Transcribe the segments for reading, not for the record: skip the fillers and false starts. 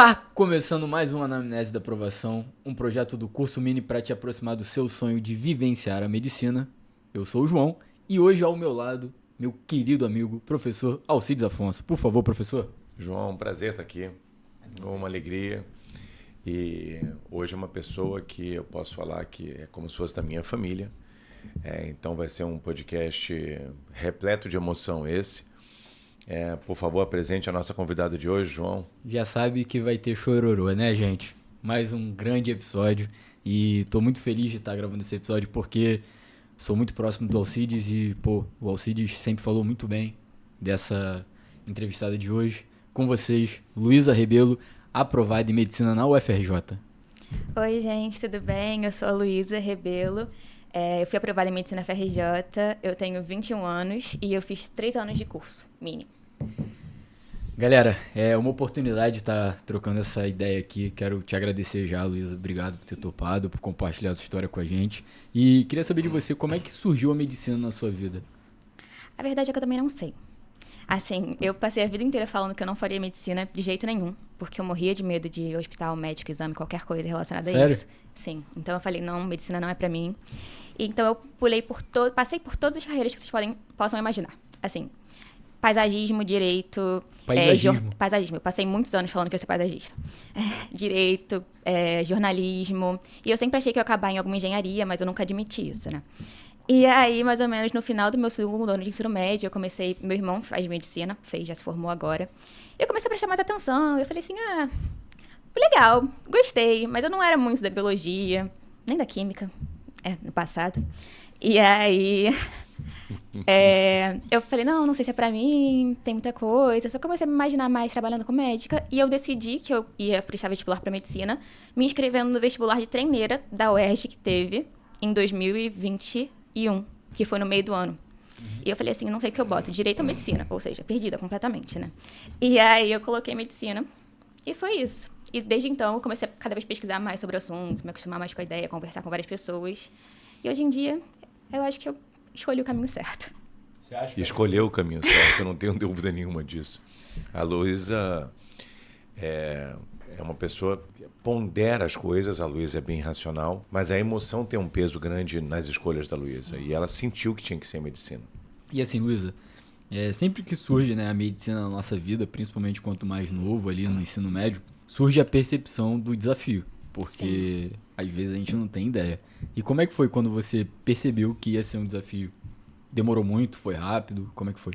Tá começando mais uma Anamnese da Aprovação, um projeto do curso Mini para te aproximar do seu sonho de vivenciar a medicina. Eu sou o João e hoje ao meu lado, meu querido amigo, professor Alcides Afonso. Por favor, professor. João, um prazer estar aqui, uma alegria. E hoje é uma pessoa que eu posso falar que é como se fosse da minha família. Então vai ser um podcast repleto de emoção esse. Por favor, apresente a nossa convidada de hoje, João. Já sabe que vai ter chororô, né, gente? Mais um grande episódio e tô muito feliz de estar gravando esse episódio porque sou muito próximo do Alcides e, o Alcides sempre falou muito bem dessa entrevistada de hoje. Com vocês, Luísa Rebelo, aprovada em Medicina na UFRJ. Oi, gente, tudo bem? Eu sou a Luísa Rebelo. Eu fui aprovada em Medicina na UFRJ, eu tenho 21 anos e eu fiz 3 anos de curso, mini. Galera, é uma oportunidade de estar trocando essa ideia aqui. Quero te agradecer já, Luísa. Obrigado por ter topado, por compartilhar a sua história com a gente. E queria saber de você, como é que surgiu a medicina na sua vida? A verdade é que eu também não sei. Assim, eu passei a vida inteira falando que eu não faria medicina de jeito nenhum, porque eu morria de medo de hospital, médico, exame, qualquer coisa relacionada a isso. Sim, então eu falei, não, medicina não é pra mim. Então eu passei por todas as carreiras que vocês possam imaginar. Assim, paisagismo, direito... Paisagismo. Eu passei muitos anos falando que eu ia ser paisagista. Direito, jornalismo. E eu sempre achei que eu ia acabar em alguma engenharia, mas eu nunca admiti isso, né? E aí, mais ou menos, no final do meu segundo ano de ensino médio, eu comecei... Meu irmão faz medicina, já se formou agora. E eu comecei a prestar mais atenção. Eu falei assim, legal, gostei. Mas eu não era muito da biologia, nem da química, no passado. E aí... eu falei, não sei se é pra mim, tem muita coisa. Só comecei a me imaginar mais trabalhando com médica. E eu decidi que eu ia prestar vestibular pra medicina, me inscrevendo no vestibular de treineira da UERJ que teve em 2021, que foi no meio do ano. E eu falei assim, não sei o que eu boto, direito ou medicina? Ou seja, perdida completamente, né? E aí eu coloquei medicina e foi isso. E desde então eu comecei a cada vez pesquisar mais sobre o assunto, me acostumar mais com a ideia, conversar com várias pessoas. E hoje em dia, eu acho que eu escolhi o caminho certo. Você acha que escolheu o caminho certo, eu não tenho dúvida nenhuma disso. A Luísa é uma pessoa que pondera as coisas, a Luísa é bem racional, mas a emoção tem um peso grande nas escolhas da Luísa. E ela sentiu que tinha que ser medicina. E assim, Luísa, sempre que surge, né, a medicina na nossa vida, principalmente quanto mais novo ali no ensino médio, surge a percepção do desafio, porque às vezes a gente não tem ideia. E como é que foi quando você percebeu que ia ser um desafio? Demorou muito? Foi rápido? Como é que foi?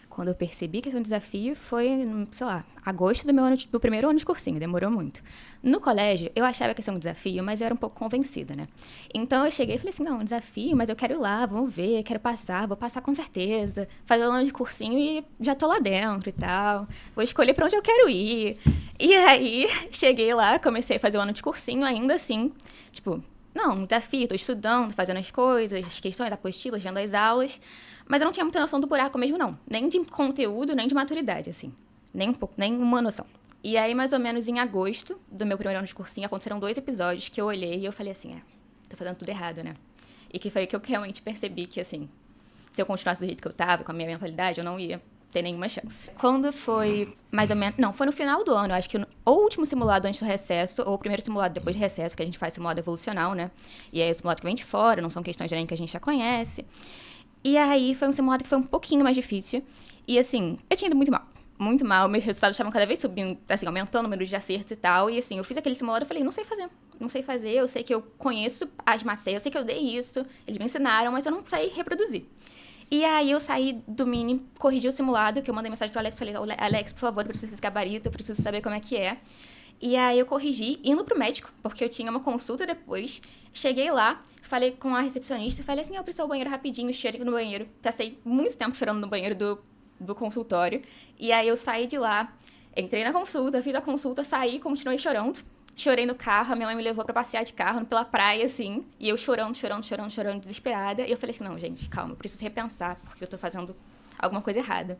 Quando eu percebi que ia ser um desafio foi, sei lá, agosto do primeiro ano de cursinho, demorou muito. No colégio, eu achava que ia ser um desafio, mas eu era um pouco convencida, né? Então eu cheguei e falei assim, não, um desafio, mas eu quero ir lá, vamos ver, quero passar, vou passar com certeza, fazer um ano de cursinho e já tô lá dentro e tal, vou escolher pra onde eu quero ir. E aí, cheguei lá, comecei a fazer o ano de cursinho, ainda assim, tipo... Não, um desafio, tô estudando, fazendo as coisas, as questões, apostilas, vendo as aulas, mas eu não tinha muita noção do buraco mesmo, não. Nem de conteúdo, nem de maturidade, assim. Nem um pouco, nem uma noção. E aí, mais ou menos em agosto do meu primeiro ano de cursinho, aconteceram 2 episódios que eu olhei e eu falei assim, tô fazendo tudo errado, né? E que foi que eu realmente percebi que, assim, se eu continuasse do jeito que eu tava, com a minha mentalidade, eu não ia ter nenhuma chance. Quando foi mais ou menos... Não, foi no final do ano. Eu acho que ou o último simulado antes do recesso, ou o primeiro simulado depois do recesso, que a gente faz simulado evolucional, né? E aí o simulado que vem de fora, não são questões de Enem que a gente já conhece. E aí foi um simulado que foi um pouquinho mais difícil. E assim, eu tinha ido muito mal. Muito mal. Meus resultados estavam cada vez subindo, assim, aumentando o número de acertos e tal. E assim, eu fiz aquele simulado e falei, não sei fazer. Não sei fazer, eu sei que eu conheço as matérias, eu sei que eu dei isso, eles me ensinaram, mas eu não sei reproduzir. E aí eu saí do mini, corrigi o simulado, que eu mandei mensagem pro Alex, falei, Alex, por favor, eu preciso desse gabarito, eu preciso saber como é que é. E aí eu corrigi, indo pro médico, porque eu tinha uma consulta depois. Cheguei lá, falei com a recepcionista, falei assim, eu preciso ir ao banheiro rapidinho, chorei no banheiro. Passei muito tempo chorando no banheiro do consultório. E aí eu saí de lá, entrei na consulta, fiz a consulta, saí e continuei chorando. Chorei no carro, a minha mãe me levou pra passear de carro pela praia, assim. E eu chorando, desesperada. E eu falei assim, não, gente, calma, eu preciso repensar, porque eu tô fazendo alguma coisa errada.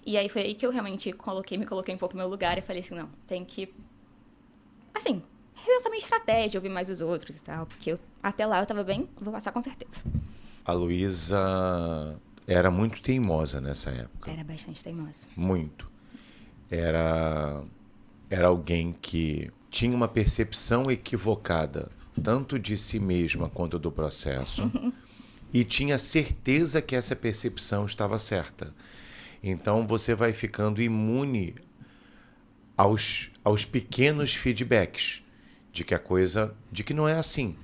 E aí foi aí que eu realmente me coloquei um pouco no meu lugar e falei assim, não, tem que, assim, repensar minha estratégia, ouvir mais os outros e tal. Porque até lá eu tava bem, vou passar com certeza. A Luísa era muito teimosa nessa época. Era bastante teimosa. Muito. Era era alguém que tinha uma percepção equivocada, tanto de si mesma quanto do processo, e tinha certeza que essa percepção estava certa. Então você vai ficando imune aos pequenos feedbacks de que não é assim.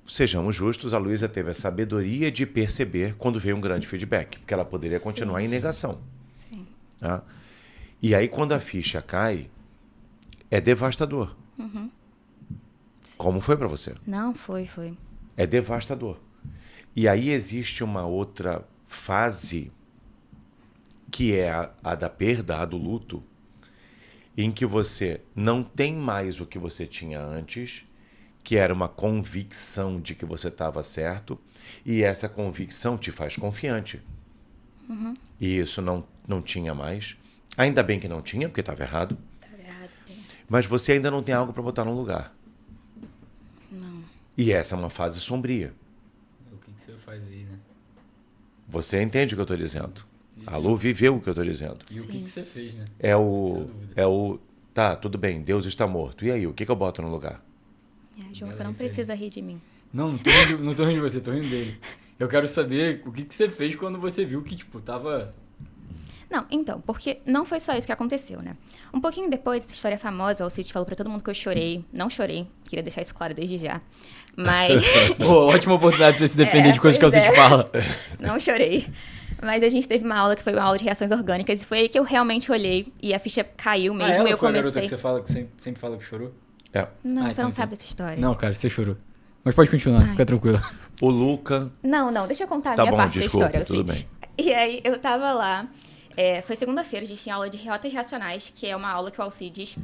Sejamos justos, a Luísa teve a sabedoria de perceber quando veio um grande feedback, porque ela poderia continuar em negação. Sim. Tá? E aí, quando a ficha cai, é devastador. Como foi para você? Não, foi. É devastador. E aí existe uma outra fase, que é a da perda, a do luto, em que você não tem mais o que você tinha antes, que era uma convicção de que você estava certo, e essa convicção te faz confiante. E isso não tinha mais. Ainda bem que não tinha, porque estava errado. Estava errado. Mas você ainda não tem algo para botar no lugar. Não. E essa é uma fase sombria. O que você faz aí, né? Você entende o que eu estou dizendo? A Lu viveu o que eu estou dizendo. E o que você fez, né? Tá, tudo bem, Deus está morto. E aí, o que eu boto no lugar? João, você não precisa rir de mim. Não tô rindo de você, tô rindo dele. Eu quero saber o que você fez quando você viu que, tipo, tava... Não, então, porque não foi só isso que aconteceu, né? Um pouquinho depois dessa história famosa, o Alcide falou pra todo mundo que eu chorei. Não chorei, queria deixar isso claro desde já. Mas... Pô, ótima oportunidade pra você se defender de coisas que o Alcide fala. Não chorei. Mas a gente teve uma aula que foi uma aula de reações orgânicas e foi aí que eu realmente olhei e a ficha caiu mesmo ela e eu foi comecei... a garota que você fala, que sempre fala que chorou? É. Não, você então não sabe dessa história. Não, cara, você chorou. Mas pode continuar, fica tranquila. O Luca... Não, deixa eu contar a Tá minha bom, parte desculpa, da história, tudo Alcide. E aí eu tava lá, foi segunda-feira, a gente tinha aula de rotas racionais, que é uma aula que o Alcides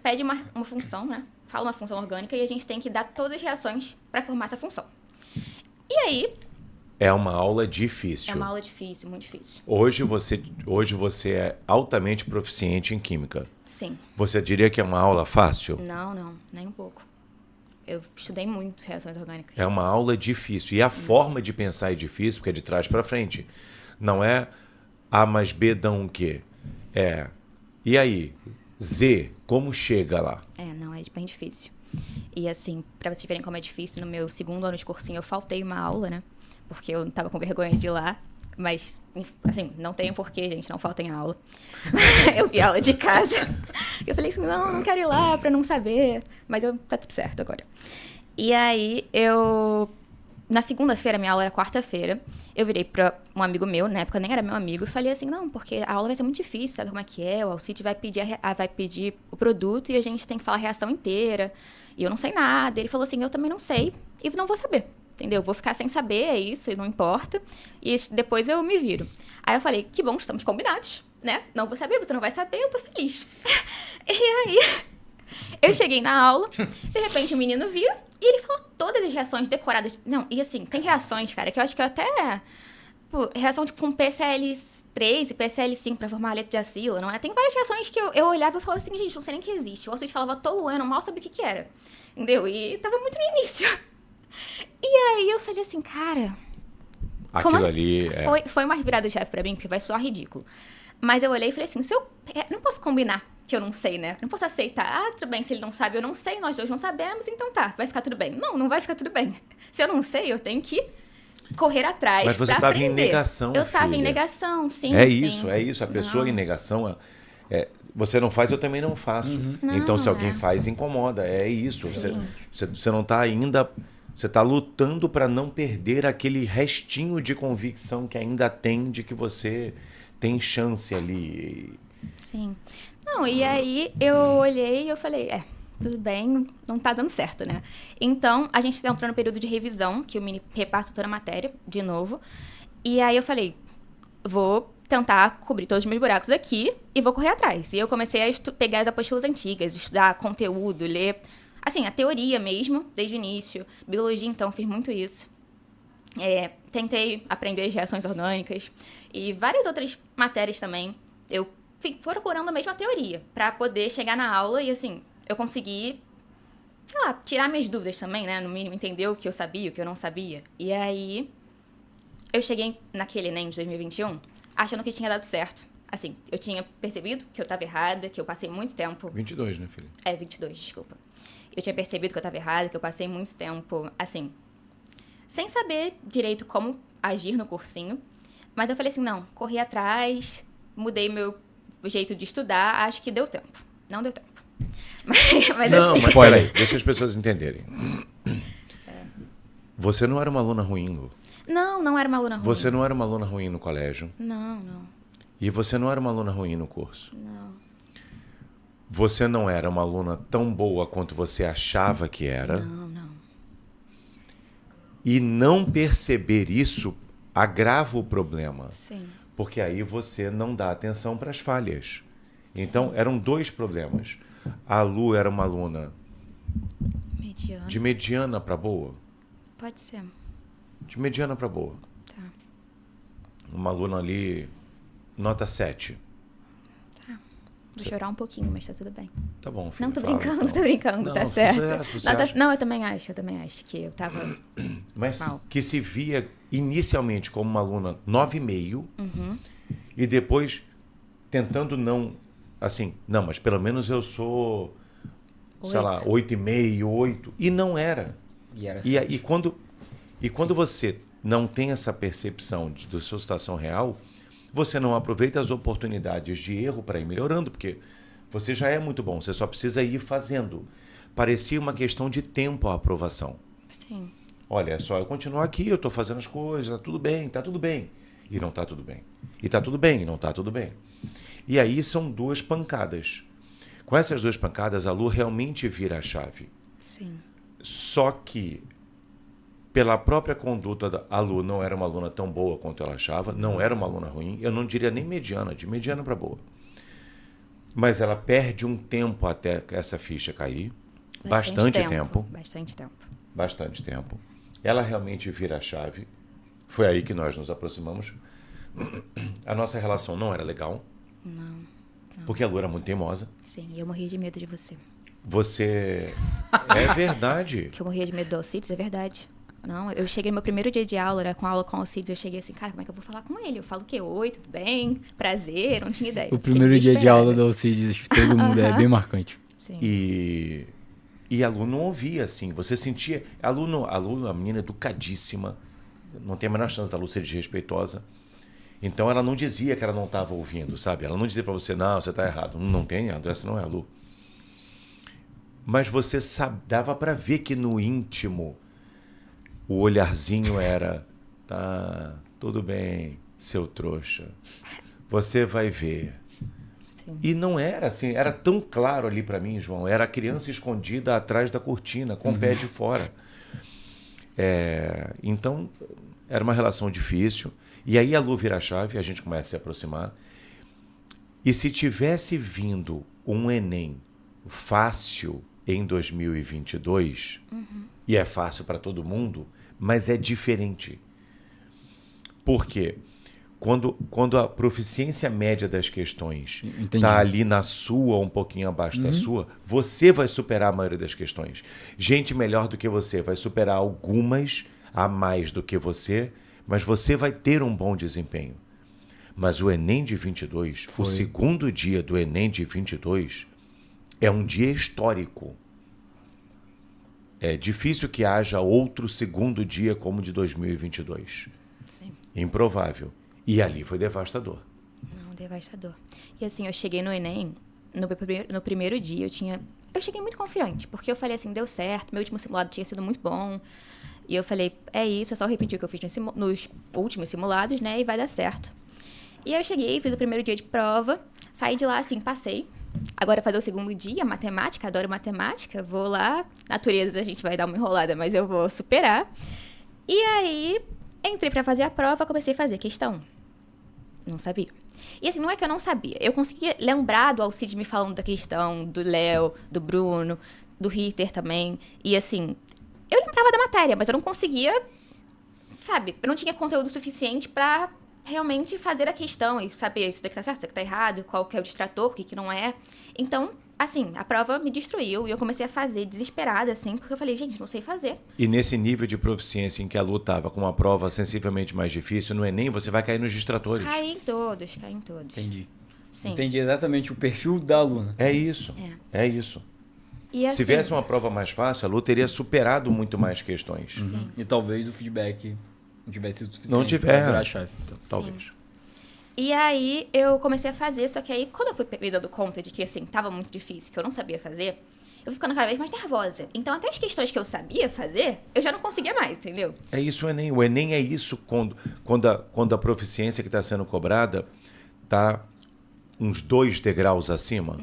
pede uma função, né? Fala uma função orgânica e a gente tem que dar todas as reações pra formar essa função. E aí... É uma aula difícil. É uma aula difícil, muito difícil. Hoje você é altamente proficiente em química. Sim. Você diria que é uma aula fácil? Não, nem um pouco. Eu estudei muito reações orgânicas. É uma aula difícil. E a forma de pensar é difícil, porque é de trás para frente. Não é A mais B dão o quê? E aí? Z, como chega lá? Não, é bem difícil. E assim, pra vocês verem como é difícil, no meu segundo ano de cursinho eu faltei uma aula, né? Porque eu tava com vergonha de ir lá. Mas, assim, não tem porquê, gente, não faltem aula. Eu vi aula de casa. Eu falei assim, não quero ir lá pra não saber. Mas tá tudo certo agora. E aí, na segunda-feira, minha aula era quarta-feira, eu virei pra um amigo meu, na época nem era meu amigo, e falei assim, não, porque a aula vai ser muito difícil, sabe como é que é? O Alcide vai pedir o produto e a gente tem que falar a reação inteira. E eu não sei nada. Ele falou assim, eu também não sei e não vou saber. Entendeu? Vou ficar sem saber, é isso, e não importa. E depois eu me viro. Aí eu falei, que bom, estamos combinados, né? Não vou saber, você não vai saber, eu tô feliz. E aí, eu cheguei na aula, de repente o menino vira e ele falou todas as reações decoradas. Não, e assim, tem reações, cara, que eu acho que eu até... Pô, reação tipo com PCL3 e PCL5 pra formar a letra de acila, não é? Tem várias reações que eu olhava e falava assim, gente, não sei nem que existe. Vocês falavam tolueno, mal sabia o que era. Entendeu? E tava muito no início. E aí eu falei assim, cara... Aquilo ali... Foi uma virada de chave pra mim, porque vai soar ridículo. Mas eu olhei e falei assim, não posso combinar que eu não sei, né? Não posso aceitar, tudo bem, se ele não sabe, eu não sei, nós dois não sabemos, então tá, vai ficar tudo bem. Não vai ficar tudo bem. Se eu não sei, eu tenho que correr atrás. Mas você estava em negação, Eu estava em filha. negação, sim. É sim. isso. A pessoa em negação... você não faz, eu também não faço. Então, se alguém faz, incomoda. É isso. Você não está ainda... Você está lutando para não perder aquele restinho de convicção que ainda tem de que você tem chance ali. Sim. Não, e aí eu olhei e eu falei, tudo bem, não tá dando certo, né? Então, a gente entrou no período de revisão, que o Mini repassa toda a matéria, de novo. E aí eu falei, vou tentar cobrir todos os meus buracos aqui e vou correr atrás. E eu comecei a pegar as apostilas antigas, estudar conteúdo, ler... Assim, a teoria mesmo, desde o início. Biologia, então, fiz muito isso. Tentei aprender as reações orgânicas e várias outras matérias também. Eu fui procurando a mesma teoria para poder chegar na aula e, assim, eu consegui, sei lá, tirar minhas dúvidas também, né? No mínimo, entender o que eu sabia, o que eu não sabia. E aí, eu cheguei naquele Enem de 2021 achando que tinha dado certo. Assim, eu tinha percebido que eu estava errada, que eu passei muito tempo... 22, né, filha? 22, desculpa. Eu tinha percebido que eu estava errada, que eu passei muito tempo, assim, sem saber direito como agir no cursinho. Mas eu falei assim, não, corri atrás, mudei meu jeito de estudar, acho que deu tempo. Não deu tempo. Mas Não, assim... mas peraí, deixa as pessoas entenderem. Você não era uma aluna ruim, Lu. Não era uma aluna ruim. Você não era uma aluna ruim no colégio. Não. E você não era uma aluna ruim no curso. Não. Você não era uma aluna tão boa quanto você achava que era. Não. E não perceber isso agrava o problema. Sim. Porque aí você não dá atenção para as falhas. Então, eram dois problemas. A Lu era uma aluna Mediana. de mediana para boa. Pode ser. De mediana para boa. Tá. Uma aluna ali, nota 7. Vou chorar um pouquinho, mas tá tudo bem. Tá bom, filho. Não, tô fala, brincando, então. tô brincando, Não, tá você certo. acha, Não, acha. não, eu também acho que eu tava... Mas mal. que se via inicialmente como uma aluna 9,5 e depois tentando não, assim, não, mas pelo menos eu sou, sei lá, 8,5, 8. E não era. E era E quando você não tem essa percepção da sua situação real, você não aproveita as oportunidades de erro para ir melhorando, porque você já é muito bom, você só precisa ir fazendo. Parecia uma questão de tempo a aprovação. Sim. Olha, é só eu continuar aqui, eu estou fazendo as coisas, tá tudo bem, tá tudo bem. E não tá tudo bem. E tá tudo bem, e não tá tudo bem. E aí são duas pancadas. Com essas duas pancadas, a Lu realmente vira a chave. Sim. Só que, pela própria conduta, a Lu não era uma aluna tão boa quanto ela achava, não era uma aluna ruim, eu não diria nem mediana, de mediana para boa. Mas ela perde um tempo até essa ficha cair. Bastante tempo. Bastante tempo. Ela realmente vira a chave. Foi aí que nós nos aproximamos. A nossa relação não era legal. Não. Porque a Lu era muito teimosa. Sim, e eu morria de medo de você. Você... É verdade. Que eu morria de medo do Alcides, é verdade. Não, eu cheguei no meu primeiro dia de aula, era com aula com o Alcides, eu cheguei assim, cara, como é que eu vou falar com ele? Eu falo o quê? Oi, tudo bem? Prazer, não tinha ideia. O primeiro dia de aula do Alcides, todo mundo é bem marcante. Sim. E a Lu não ouvia, assim. Você sentia... A Lu, a menina educadíssima, não tem a menor chance da Lu ser desrespeitosa. Então ela não dizia que ela não estava ouvindo, sabe? Ela não dizia para você, não, você está errado. Não tem errado, essa não é a Lu. Mas você dava para ver que no íntimo o olharzinho era, tá, tudo bem, seu trouxa. Você vai ver. Sim. E não era assim, era tão claro ali para mim, João. Era a criança escondida atrás da cortina, com o pé de fora. Então, era uma relação difícil. E aí a Lu vira a chave, a gente começa a se aproximar. E se tivesse vindo um Enem fácil em 2022, e é fácil para todo mundo, mas é diferente. Por quê? Quando a proficiência média das questões está ali na sua, um pouquinho abaixo da sua, você vai superar a maioria das questões. Gente melhor do que você vai superar algumas a mais do que você, mas você vai ter um bom desempenho. Mas o Enem de 22, o segundo dia do Enem de 22, é um dia histórico. É difícil que haja outro segundo dia como o de 2022. Sim. Improvável. E ali foi devastador. Não, devastador. E assim, eu cheguei no Enem, no primeiro dia, eu cheguei muito confiante, porque eu falei assim, deu certo, meu último simulado tinha sido muito bom. E eu falei, é isso, é só repetir o que eu fiz nos últimos simulados, né, e vai dar certo. E aí eu cheguei, fiz o primeiro dia de prova, saí de lá assim, passei. Agora fazer o segundo dia, matemática, adoro matemática, vou lá, natureza a gente vai dar uma enrolada, mas eu vou superar. E aí, entrei pra fazer a prova, comecei a fazer questão. Não sabia. E assim, não é que eu não sabia, eu conseguia lembrar do Alcides me falando da questão, do Léo, do Bruno, do Ritter também, e assim, eu lembrava da matéria, mas eu não conseguia, sabe, eu não tinha conteúdo suficiente pra realmente fazer a questão e saber se daqui tá certo, se daqui tá errado, qual que é o distrator, o que não é. Então, assim, a prova me destruiu e eu comecei a fazer desesperada, assim, porque eu falei, gente, não sei fazer. E nesse nível de proficiência em que a Lu estava com uma prova sensivelmente mais difícil, no Enem você vai cair nos distratores. Caí em todos. Entendi. Sim. Entendi exatamente o perfil da aluna. É isso. É isso. E assim, Se viesse uma prova mais fácil, a Lu teria superado muito mais questões. Sim. E talvez o feedback não tivesse sido suficiente Não tiver. pra virar a chave. Então. Talvez. E aí eu comecei a fazer, só que aí quando eu fui me dando conta de que assim, tava muito difícil, que eu não sabia fazer, eu fui ficando cada vez mais nervosa. Então até as questões que eu sabia fazer, eu já não conseguia mais, entendeu? É isso o Enem. O Enem é isso quando a proficiência que está sendo cobrada está uns 2 degraus acima.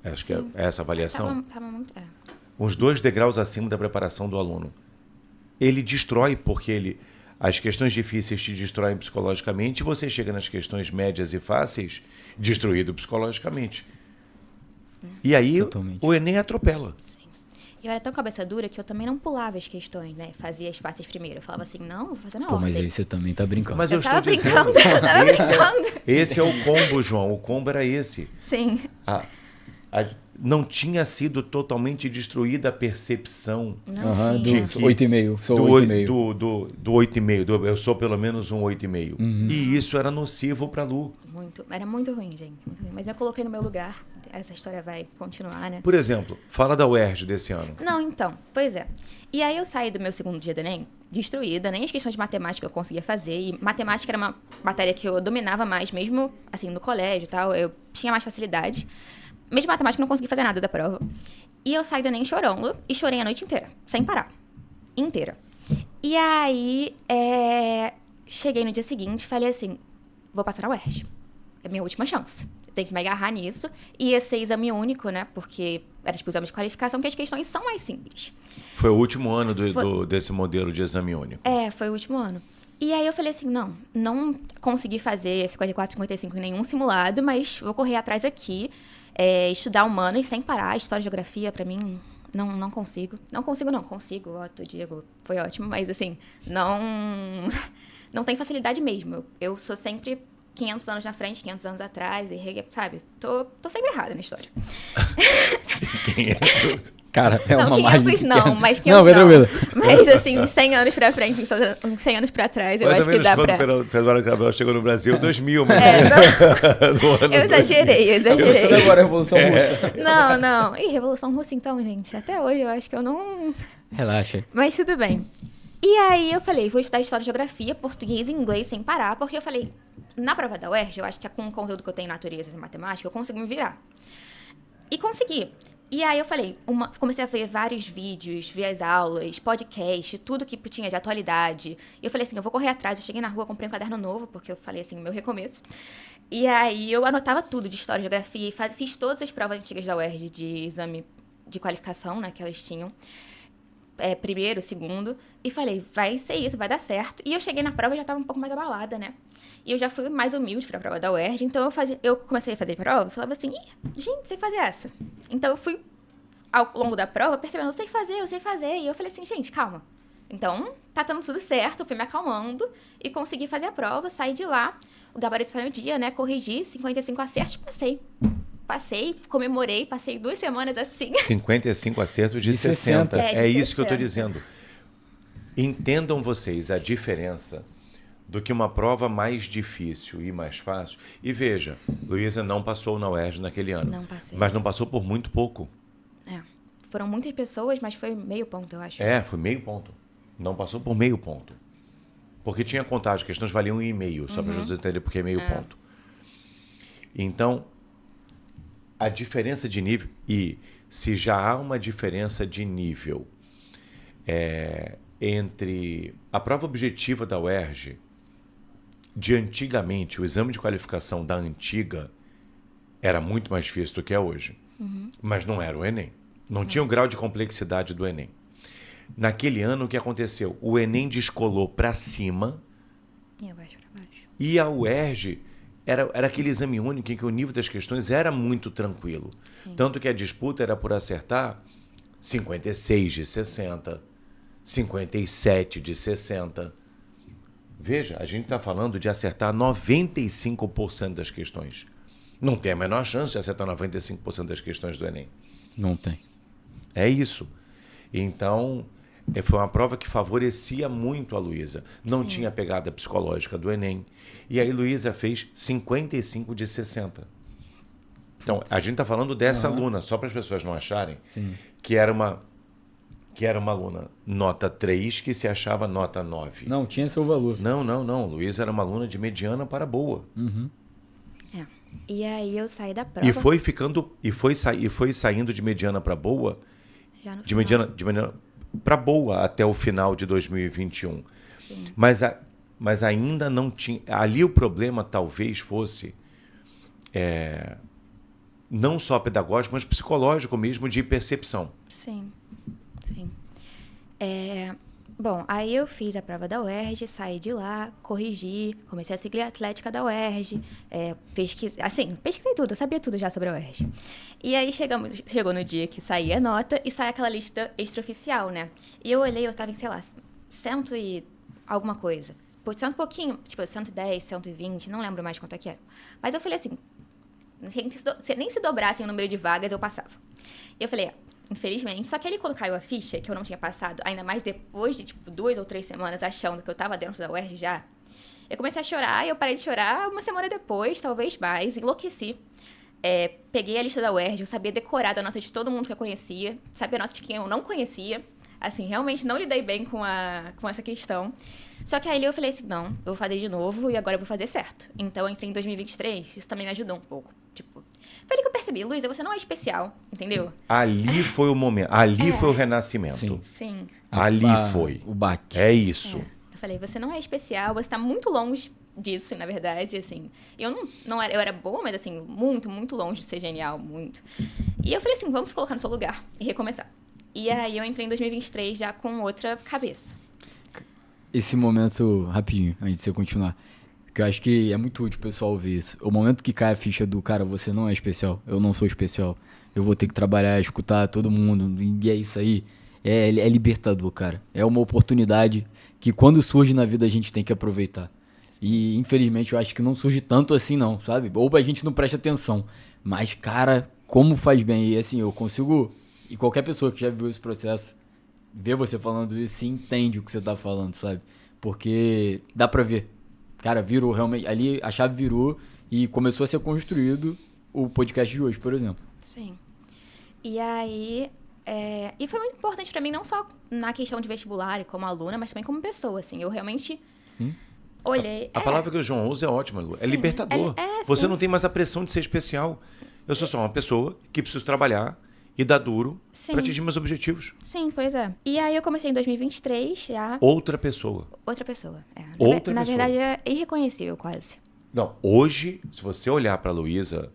Acho que é essa avaliação. Tava muito... Uns 2 degraus acima da preparação do aluno. Ele destrói porque as questões difíceis te destroem psicologicamente e você chega nas questões médias e fáceis destruído psicologicamente. E aí Totalmente. o Enem atropela. Sim. Eu era tão cabeça dura que eu também não pulava as questões, né? Fazia as fáceis primeiro. Eu falava assim, não, vou fazer na Pô, ordem. mas aí você também tá brincando. Mas Eu eu tava estou dizendo, brincando, eu tava brincando. esse é o combo, João. O combo era esse. Sim. Não tinha sido totalmente destruída a percepção Não Aham, tinha. do 8,5. Sou 8,5. do 8,5. Eu sou pelo menos um 8,5. E isso era nocivo para Lu. Era muito ruim, gente. Muito ruim. Mas eu coloquei no meu lugar. Essa história vai continuar, né? Por exemplo, fala da UERJ desse ano. Não, então. Pois é. E aí eu saí do meu segundo dia do Enem destruída. Nem as questões de matemática eu conseguia fazer. E matemática era uma matéria que eu dominava mais, mesmo assim, no colégio e tal. Eu tinha mais facilidade. Mesmo matemática, eu não consegui fazer nada da prova. E eu saí do Enem chorando e chorei a noite inteira, sem parar. Inteira. E aí, cheguei no dia seguinte e falei assim, vou passar na UERJ. É a minha última chance. Eu tenho que me agarrar nisso. E ia ser exame único, né? Porque era tipo exame de qualificação, que as questões são mais simples. Foi o último ano desse modelo de exame único. Foi o último ano. E aí eu falei assim, não consegui fazer 54, 55 em nenhum simulado, mas vou correr atrás aqui. Estudar humanas sem parar, história e geografia, pra mim, não consigo. Consigo, Diego, foi ótimo, mas assim, não tem facilidade mesmo. Eu sou sempre 500 anos na frente, 500 anos atrás, e sabe? Tô sempre errada na história. Cara, é não, uma 500 margem não, pequena. mas 500 não. não. Mas assim, uns 100 anos pra frente, uns 100 anos pra trás, eu Mais acho ou que menos dá pra... quando Pedro Cabral chegou no Brasil, 2000, mas... Eu exagerei. Isso agora é a Revolução Russa. Não. Ih, Revolução Russa então, gente. Até hoje eu acho que eu não... Relaxa. Mas tudo bem. E aí eu falei, vou estudar história, geografia, português e inglês sem parar, porque eu falei, na prova da UERJ, eu acho que com o conteúdo que eu tenho em natureza e matemática, eu consigo me virar. E consegui. E aí eu falei, comecei a ver vários vídeos, ver as aulas, podcast, tudo que tinha de atualidade. E eu falei assim, eu vou correr atrás. Eu cheguei na rua, comprei um caderno novo, porque eu falei assim, meu recomeço. E aí eu anotava tudo de história, geografia, e fiz todas as provas antigas da UERJ de exame de qualificação, né, que elas tinham. Primeiro, segundo, e falei, vai ser isso, vai dar certo. E eu cheguei na prova e já estava um pouco mais abalada, né? E eu já fui mais humilde para a prova da UERJ, então eu comecei a fazer prova e falava assim, gente, sei fazer essa. Então eu fui, ao longo da prova, percebendo, eu sei fazer. E eu falei assim, gente, calma. Então, tá dando tudo certo, eu fui me acalmando e consegui fazer a prova, saí de lá, o gabarito saiu no dia, né? Corrigi, 55 acertos, Passei, comemorei, passei 2 semanas assim. 55 acertos de 60. De É isso que eu 60. estou dizendo. Entendam vocês a diferença do que uma prova mais difícil e mais fácil. E veja, Luísa não passou na UERJ naquele ano. Não passei. Mas não passou por muito pouco. Foram muitas pessoas, mas foi meio ponto, eu acho. Foi meio ponto. Não passou por meio ponto. Porque tinha contagem, questões valiam 1,5, só para vocês entenderem porque é meio ponto. Então, a diferença de nível, e se já há uma diferença de nível entre a prova objetiva da UERJ, de antigamente, o exame de qualificação da antiga era muito mais difícil do que é hoje. Mas não era o Enem. Não tinha o grau de complexidade do Enem. Naquele ano, o que aconteceu? O Enem descolou para cima e a UERJ era aquele exame único em que o nível das questões era muito tranquilo. Sim. Tanto que a disputa era por acertar 56 de 60, 57 de 60. Veja, a gente está falando de acertar 95% das questões. Não tem a menor chance de acertar 95% das questões do Enem. Não tem. É isso. Então, foi uma prova que favorecia muito a Luísa. Não Sim. tinha pegada psicológica do Enem. E aí Luísa fez 55 de 60. Então, a gente está falando dessa aluna, só para as pessoas não acharem que era uma aluna nota 3 que se achava nota 9. Não, tinha seu valor. Não. Luísa era uma aluna de mediana para boa. É. E aí eu saí da prova. E foi saindo de mediana para boa, já no de final. mediana para boa até o final de 2021. Sim. Mas ainda não tinha. Ali o problema talvez fosse não só pedagógico, mas psicológico mesmo, de percepção. Sim. Bom, aí eu fiz a prova da UERJ, saí de lá, corrigi, comecei a seguir a atlética da UERJ, pesquisei tudo, eu sabia tudo já sobre a UERJ. E aí chegou no dia que saía a nota e sai aquela lista extraoficial, né? E eu olhei, eu tava em, sei lá, 100 e alguma coisa. Por cento e pouquinho, tipo, 110, 120, não lembro mais quanto é que era. Mas eu falei assim, se nem se dobrassem o número de vagas, eu passava. E eu falei, infelizmente. Só que ali, quando caiu a ficha, que eu não tinha passado, ainda mais depois de, 2 ou 3 semanas achando que eu tava dentro da UERJ já, eu comecei a chorar e eu parei de chorar uma semana depois, talvez mais, enlouqueci. Peguei a lista da UERJ, eu sabia decorar a nota de todo mundo que eu conhecia, sabia a nota de quem eu não conhecia. Assim, realmente não lidei bem com essa questão. Só que aí eu falei assim, não, eu vou fazer de novo e agora eu vou fazer certo. Então eu entrei em 2023, isso também me ajudou um pouco. Foi ali que eu percebi, Luísa, você não é especial, entendeu? Ali foi o momento, foi o renascimento. Sim. Ali foi. O baque. É isso. Eu falei, você não é especial, você tá muito longe disso, na verdade, assim. Eu eu era boa, mas assim, muito, muito longe de ser genial, muito. E eu falei assim, vamos colocar no seu lugar e recomeçar. E aí eu entrei em 2023 já com outra cabeça. Esse momento, rapidinho, antes de você continuar, que eu acho que é muito útil o pessoal ouvir isso. O momento que cai a ficha do cara, você não é especial, eu não sou especial, eu vou ter que trabalhar, escutar todo mundo, e é isso aí. É libertador, cara. É uma oportunidade que quando surge na vida a gente tem que aproveitar. E infelizmente eu acho que não surge tanto assim não, sabe? Ou a gente não presta atenção. Mas, cara, como faz bem. E assim, eu consigo... E qualquer pessoa que já viu esse processo, vê você falando isso e entende o que você tá falando, sabe? Porque dá pra ver. Cara, virou realmente... Ali a chave virou e começou a ser construído o podcast de hoje, por exemplo. Sim. E aí... E foi muito importante pra mim, não só na questão de vestibular e como aluna, mas também como pessoa, assim. Eu realmente... Sim. Olhei... A palavra que o João usa é ótima, Lu. É Sim, libertador. Você sim. não tem mais a pressão de ser especial. Eu sou só uma pessoa que preciso trabalhar e dar duro para atingir meus objetivos. Sim, pois é. E aí eu comecei em 2023 já... Outra pessoa. Outra pessoa. Outra na pessoa. verdade, é irreconhecível quase. Não, hoje, se você olhar para a Luísa,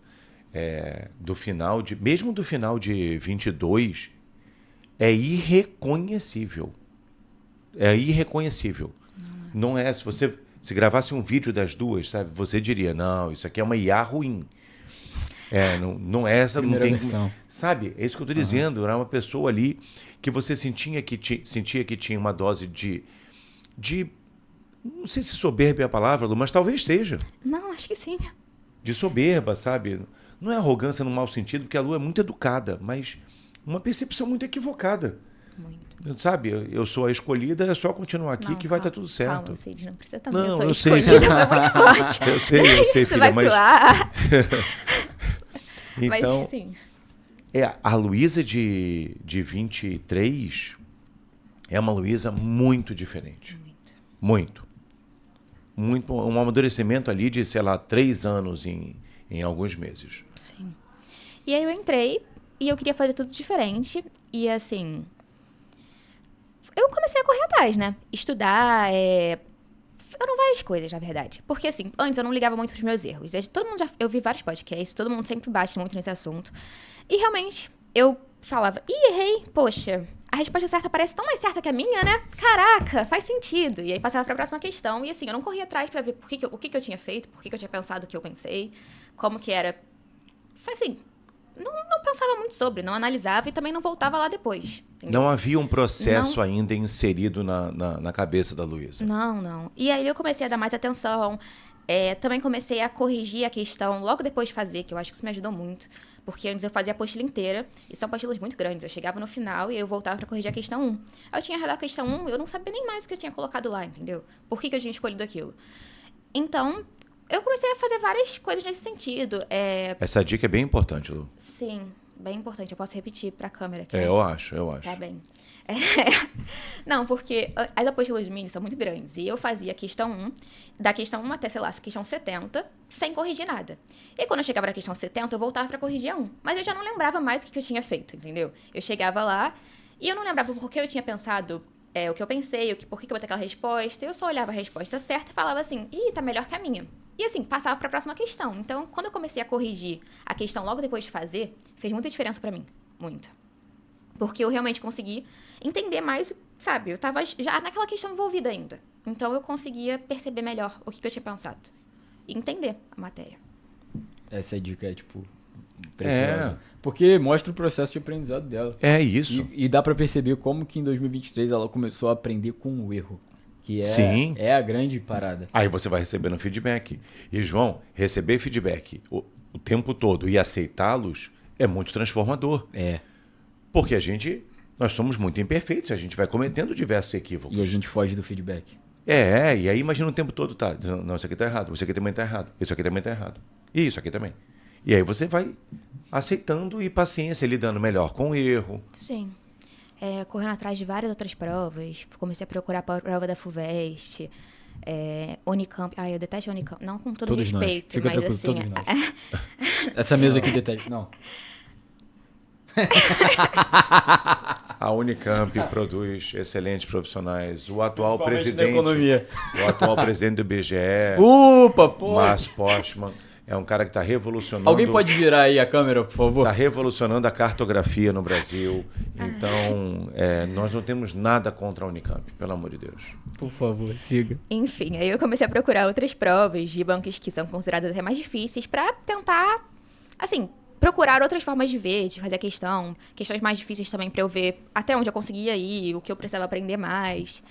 mesmo do final de 22, é irreconhecível. É irreconhecível. Não é, se gravasse um vídeo das duas, sabe, você diria, não, isso aqui é uma IA ruim. Não é essa, Primeira não tem... versão. Sabe, é isso que eu estou dizendo, era uma pessoa ali que você sentia que tinha uma dose de... Não sei se soberba é a palavra, Lu, mas talvez seja. Não, acho que sim. De soberba, sabe? Não é arrogância no mau sentido, porque a Lu é muito educada, mas uma percepção muito equivocada. Muito. Sabe, eu sou a escolhida, é só continuar aqui que vai estar tudo certo. Calma, Cid, não precisa também. Não, eu sou eu sei. escolhida, foi muito forte. Eu sei, Você filha, vai mas... pro ar. Então, Mas sim. A Luísa de 23 é uma Luísa muito diferente. Muito. Um amadurecimento ali de, sei lá, 3 anos em alguns meses. Sim. E aí eu entrei e eu queria fazer tudo diferente. E assim... Eu comecei a correr atrás, né? Estudar, foram várias coisas, na verdade. Porque, assim, antes eu não ligava muito pros meus erros. Eu vi vários podcasts, todo mundo sempre bate muito nesse assunto. E, realmente, eu falava, errei, poxa, a resposta certa parece tão mais certa que a minha, né? Caraca, faz sentido. E aí passava pra próxima questão. E, assim, eu não corria atrás pra ver o que eu tinha feito, por que eu tinha pensado o que eu pensei, como que era... Assim, não pensava muito sobre, não analisava e também não voltava lá depois. Entendeu? Não havia um processo ainda inserido na cabeça da Luísa. Não. E aí eu comecei a dar mais atenção. Também comecei a corrigir a questão logo depois de fazer, que eu acho que isso me ajudou muito. Porque antes eu fazia a apostila inteira, e são apostilas muito grandes. Eu chegava no final e eu voltava pra corrigir a questão 1. Aí eu tinha errado a questão 1, eu não sabia nem mais o que eu tinha colocado lá, entendeu? Por que eu tinha escolhido aquilo. Então, eu comecei a fazer várias coisas nesse sentido. Essa dica é bem importante, Lu. Sim, bem importante. Eu posso repetir pra câmera aqui. Eu acho. Tá bem. Não, porque as apostilas mini são muito grandes. E eu fazia a questão 1, da questão 1 até, sei lá, a questão 70, sem corrigir nada. E quando eu chegava na questão 70, eu voltava pra corrigir a 1. Mas eu já não lembrava mais o que eu tinha feito, entendeu? Eu chegava lá e eu não lembrava por que eu tinha pensado o que eu pensei, por que eu botei aquela resposta. Eu só olhava a resposta certa e falava assim, tá melhor que a minha. E assim, passava pra próxima questão. Então, quando eu comecei a corrigir a questão logo depois de fazer, fez muita diferença pra mim. Muita. Porque eu realmente consegui entender mais, sabe? Eu tava já naquela questão envolvida ainda. Então, eu conseguia perceber melhor o que eu tinha pensado. E entender a matéria. Essa dica é, preciosa. Porque mostra o processo de aprendizado dela. É isso. E dá pra perceber como que em 2023 ela começou a aprender com o erro. Que Sim. É a grande parada. Aí você vai recebendo feedback. E, João, receber feedback o tempo todo e aceitá-los é muito transformador. Porque nós somos muito imperfeitos, a gente vai cometendo diversos equívocos. E a gente foge do feedback. E aí imagina o tempo todo, tá? Não, isso aqui tá errado, isso aqui também tá errado, isso aqui também tá errado. E isso aqui também. E aí você vai aceitando e paciência, lidando melhor com o erro. Sim. Correndo atrás de várias outras provas. Comecei a procurar a prova da FUVEST, Unicamp. Eu detesto a Unicamp. Não com todo todos respeito, nós. Fica mas tranquilo, assim... todos nós. Essa mesa aqui detesta. Não. A Unicamp produz excelentes profissionais. O atual presidente, o atual presidente do IBGE, Márcio Postman, é um cara que está revolucionando. Alguém pode virar aí a câmera, por favor? Está revolucionando a cartografia no Brasil. Então, nós não temos nada contra a Unicamp, pelo amor de Deus. Por favor, siga. Enfim, aí eu comecei a procurar outras provas de bancos que são consideradas até mais difíceis para tentar, assim, procurar outras formas de ver, de fazer a questões mais difíceis também para eu ver até onde eu conseguia ir, o que eu precisava aprender mais.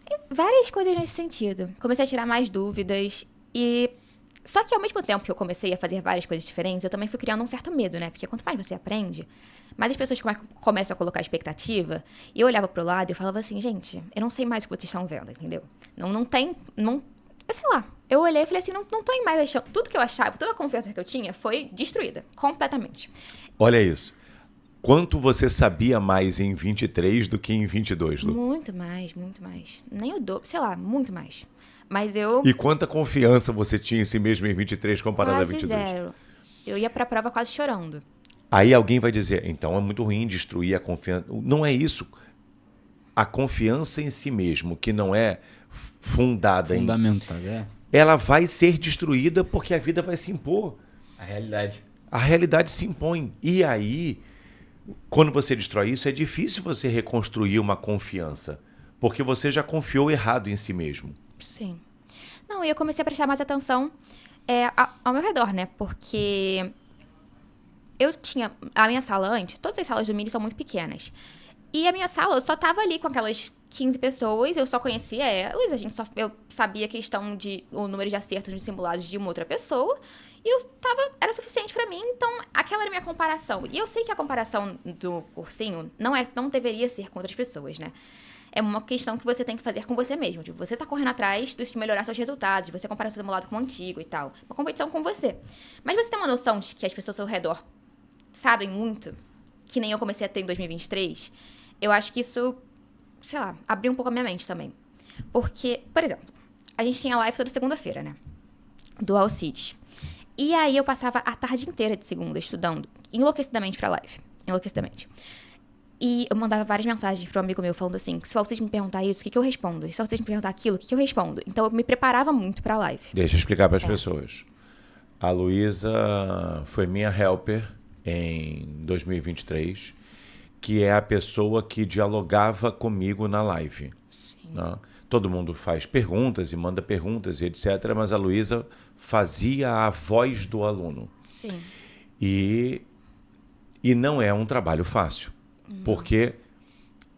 E várias coisas nesse sentido. Comecei a tirar mais dúvidas e... Só que ao mesmo tempo que eu comecei a fazer várias coisas diferentes, eu também fui criando um certo medo, né? Porque quanto mais você aprende, mais as pessoas começam a colocar expectativa. E eu olhava pro lado e eu falava assim, gente, eu não sei mais o que vocês estão vendo, entendeu? Não tem... sei lá. Eu olhei e falei assim, não tô em mais achando... Tudo que eu achava, toda a confiança que eu tinha foi destruída, completamente. Olha isso. Quanto você sabia mais em 23 do que em 22, Lu? Muito mais, muito mais. Nem o dobro, sei lá, muito mais. Mas eu... E quanta confiança você tinha em si mesmo em 23 comparado quase a 22? Zero. Eu ia pra prova quase chorando. Aí alguém vai dizer, então é muito ruim destruir a confiança. Não é isso. A confiança em si mesmo, que não é fundamentada, ela vai ser destruída porque a vida vai se impor. A realidade. A realidade se impõe. E aí, quando você destrói isso, é difícil você reconstruir uma confiança. Porque você já confiou errado em si mesmo. Sim. Não, e eu comecei a prestar mais atenção ao meu redor, né? Porque eu tinha... A minha sala antes, todas as salas do Mini são muito pequenas. E a minha sala, eu só tava ali com aquelas 15 pessoas, eu só conhecia elas, eu sabia a questão o número de acertos nos simulados de uma outra pessoa, e era suficiente pra mim, então aquela era a minha comparação. E eu sei que a comparação do cursinho não deveria ser com outras pessoas, né? É uma questão que você tem que fazer com você mesmo. Tipo, você tá correndo atrás de melhorar seus resultados, de você comparar seu simulado com o antigo e tal. Uma competição com você. Mas você tem uma noção de que as pessoas ao seu redor sabem muito, que nem eu comecei a ter em 2023, eu acho que isso, sei lá, abriu um pouco a minha mente também. Porque, por exemplo, a gente tinha live toda segunda-feira, né? Do Alcides. E aí eu passava a tarde inteira de segunda estudando enlouquecidamente pra live. Enlouquecidamente. E eu mandava várias mensagens pro amigo meu falando assim, se vocês me perguntar isso, o que eu respondo? E se vocês me perguntar aquilo, o que eu respondo? Então eu me preparava muito pra live. Deixa eu explicar para as pessoas. A Luísa foi minha helper em 2023, que é a pessoa que dialogava comigo na live. Sim. Né? Todo mundo faz perguntas e manda perguntas e etc., mas a Luísa fazia a voz do aluno. Sim. E não é um trabalho fácil. Porque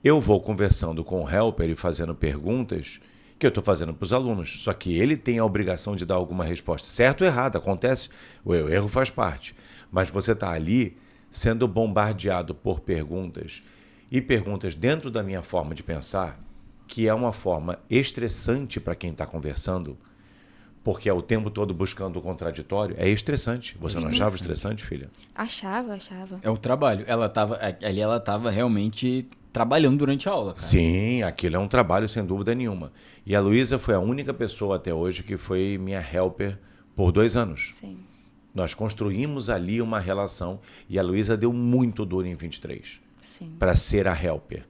eu vou conversando com o helper e fazendo perguntas que eu estou fazendo para os alunos. Só que ele tem a obrigação de dar alguma resposta. Certo ou errado, acontece, o erro faz parte. Mas você está ali sendo bombardeado por perguntas, e perguntas dentro da minha forma de pensar, que é uma forma estressante para quem está conversando, porque é o tempo todo buscando o contraditório. É estressante. Você não achava estressante, filha? Achava. É o trabalho. Ali ela tava realmente trabalhando durante a aula, cara. Sim, aquilo é um trabalho sem dúvida nenhuma. E a Luísa foi a única pessoa até hoje que foi minha helper por 2 anos. Sim. Nós construímos ali uma relação e a Luísa deu muito duro em 23 Sim. para ser a helper.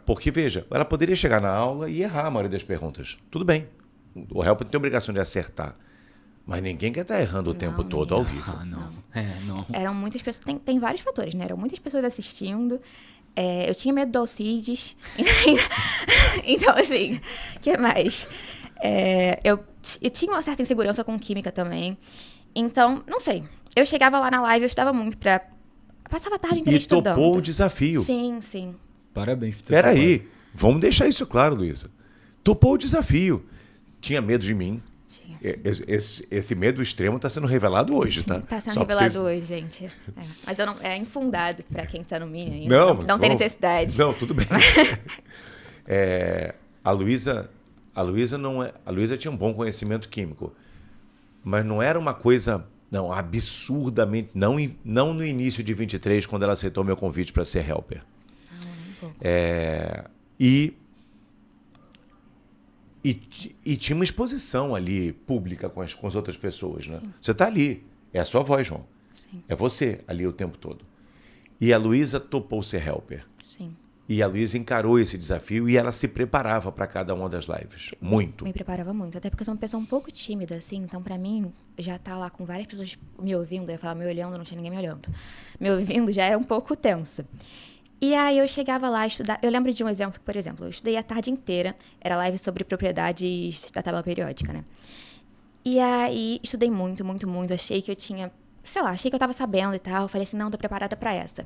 Porque, veja, ela poderia chegar na aula e errar a maioria das perguntas. Tudo bem. O helper não tem obrigação de acertar. Mas ninguém quer estar errando o tempo todo ao vivo. Não. Não. Eram muitas pessoas. Tem vários fatores, né? Eram muitas pessoas assistindo. Eu tinha medo do Alcides. Então, assim, o que mais? Eu tinha uma certa insegurança com química também. Então, não sei. Eu chegava lá na live, eu estudava muito passava a tarde inteira estudando. E topou o desafio. Sim. Parabéns por ter Espera aí, vamos deixar isso claro, Luísa. Topou o desafio. Tinha medo de mim. Tinha. Esse medo extremo está sendo revelado hoje, tá? Tá sendo Só pra revelado vocês- hoje, gente. Mas é infundado pra quem tá no Mini ainda. Não tem necessidade. Não, tudo bem. A Luísa não é. A Luísa tinha um bom conhecimento químico, mas não era uma coisa, não, absurdamente. Não no início de 23, quando ela aceitou meu convite para ser helper. Não, nem um pouco. E tinha uma exposição ali pública com as outras pessoas, né? Você está ali, é a sua voz, João. Sim. É você ali o tempo todo. E a Luísa topou ser helper. Sim. E a Luísa encarou esse desafio e ela se preparava para cada uma das lives. Muito. Me preparava muito, até porque eu sou uma pessoa um pouco tímida, assim, então pra mim, já tá lá com várias pessoas me ouvindo, eu ia falar me olhando, não tinha ninguém me olhando. Me ouvindo já era um pouco tenso. E aí eu chegava lá a estudar, eu lembro de um exemplo, por exemplo, eu estudei a tarde inteira, era live sobre propriedades da tabela periódica, né? E aí estudei muito, achei que eu tinha, achei que eu tava sabendo e tal, falei assim, não, tô preparada pra essa.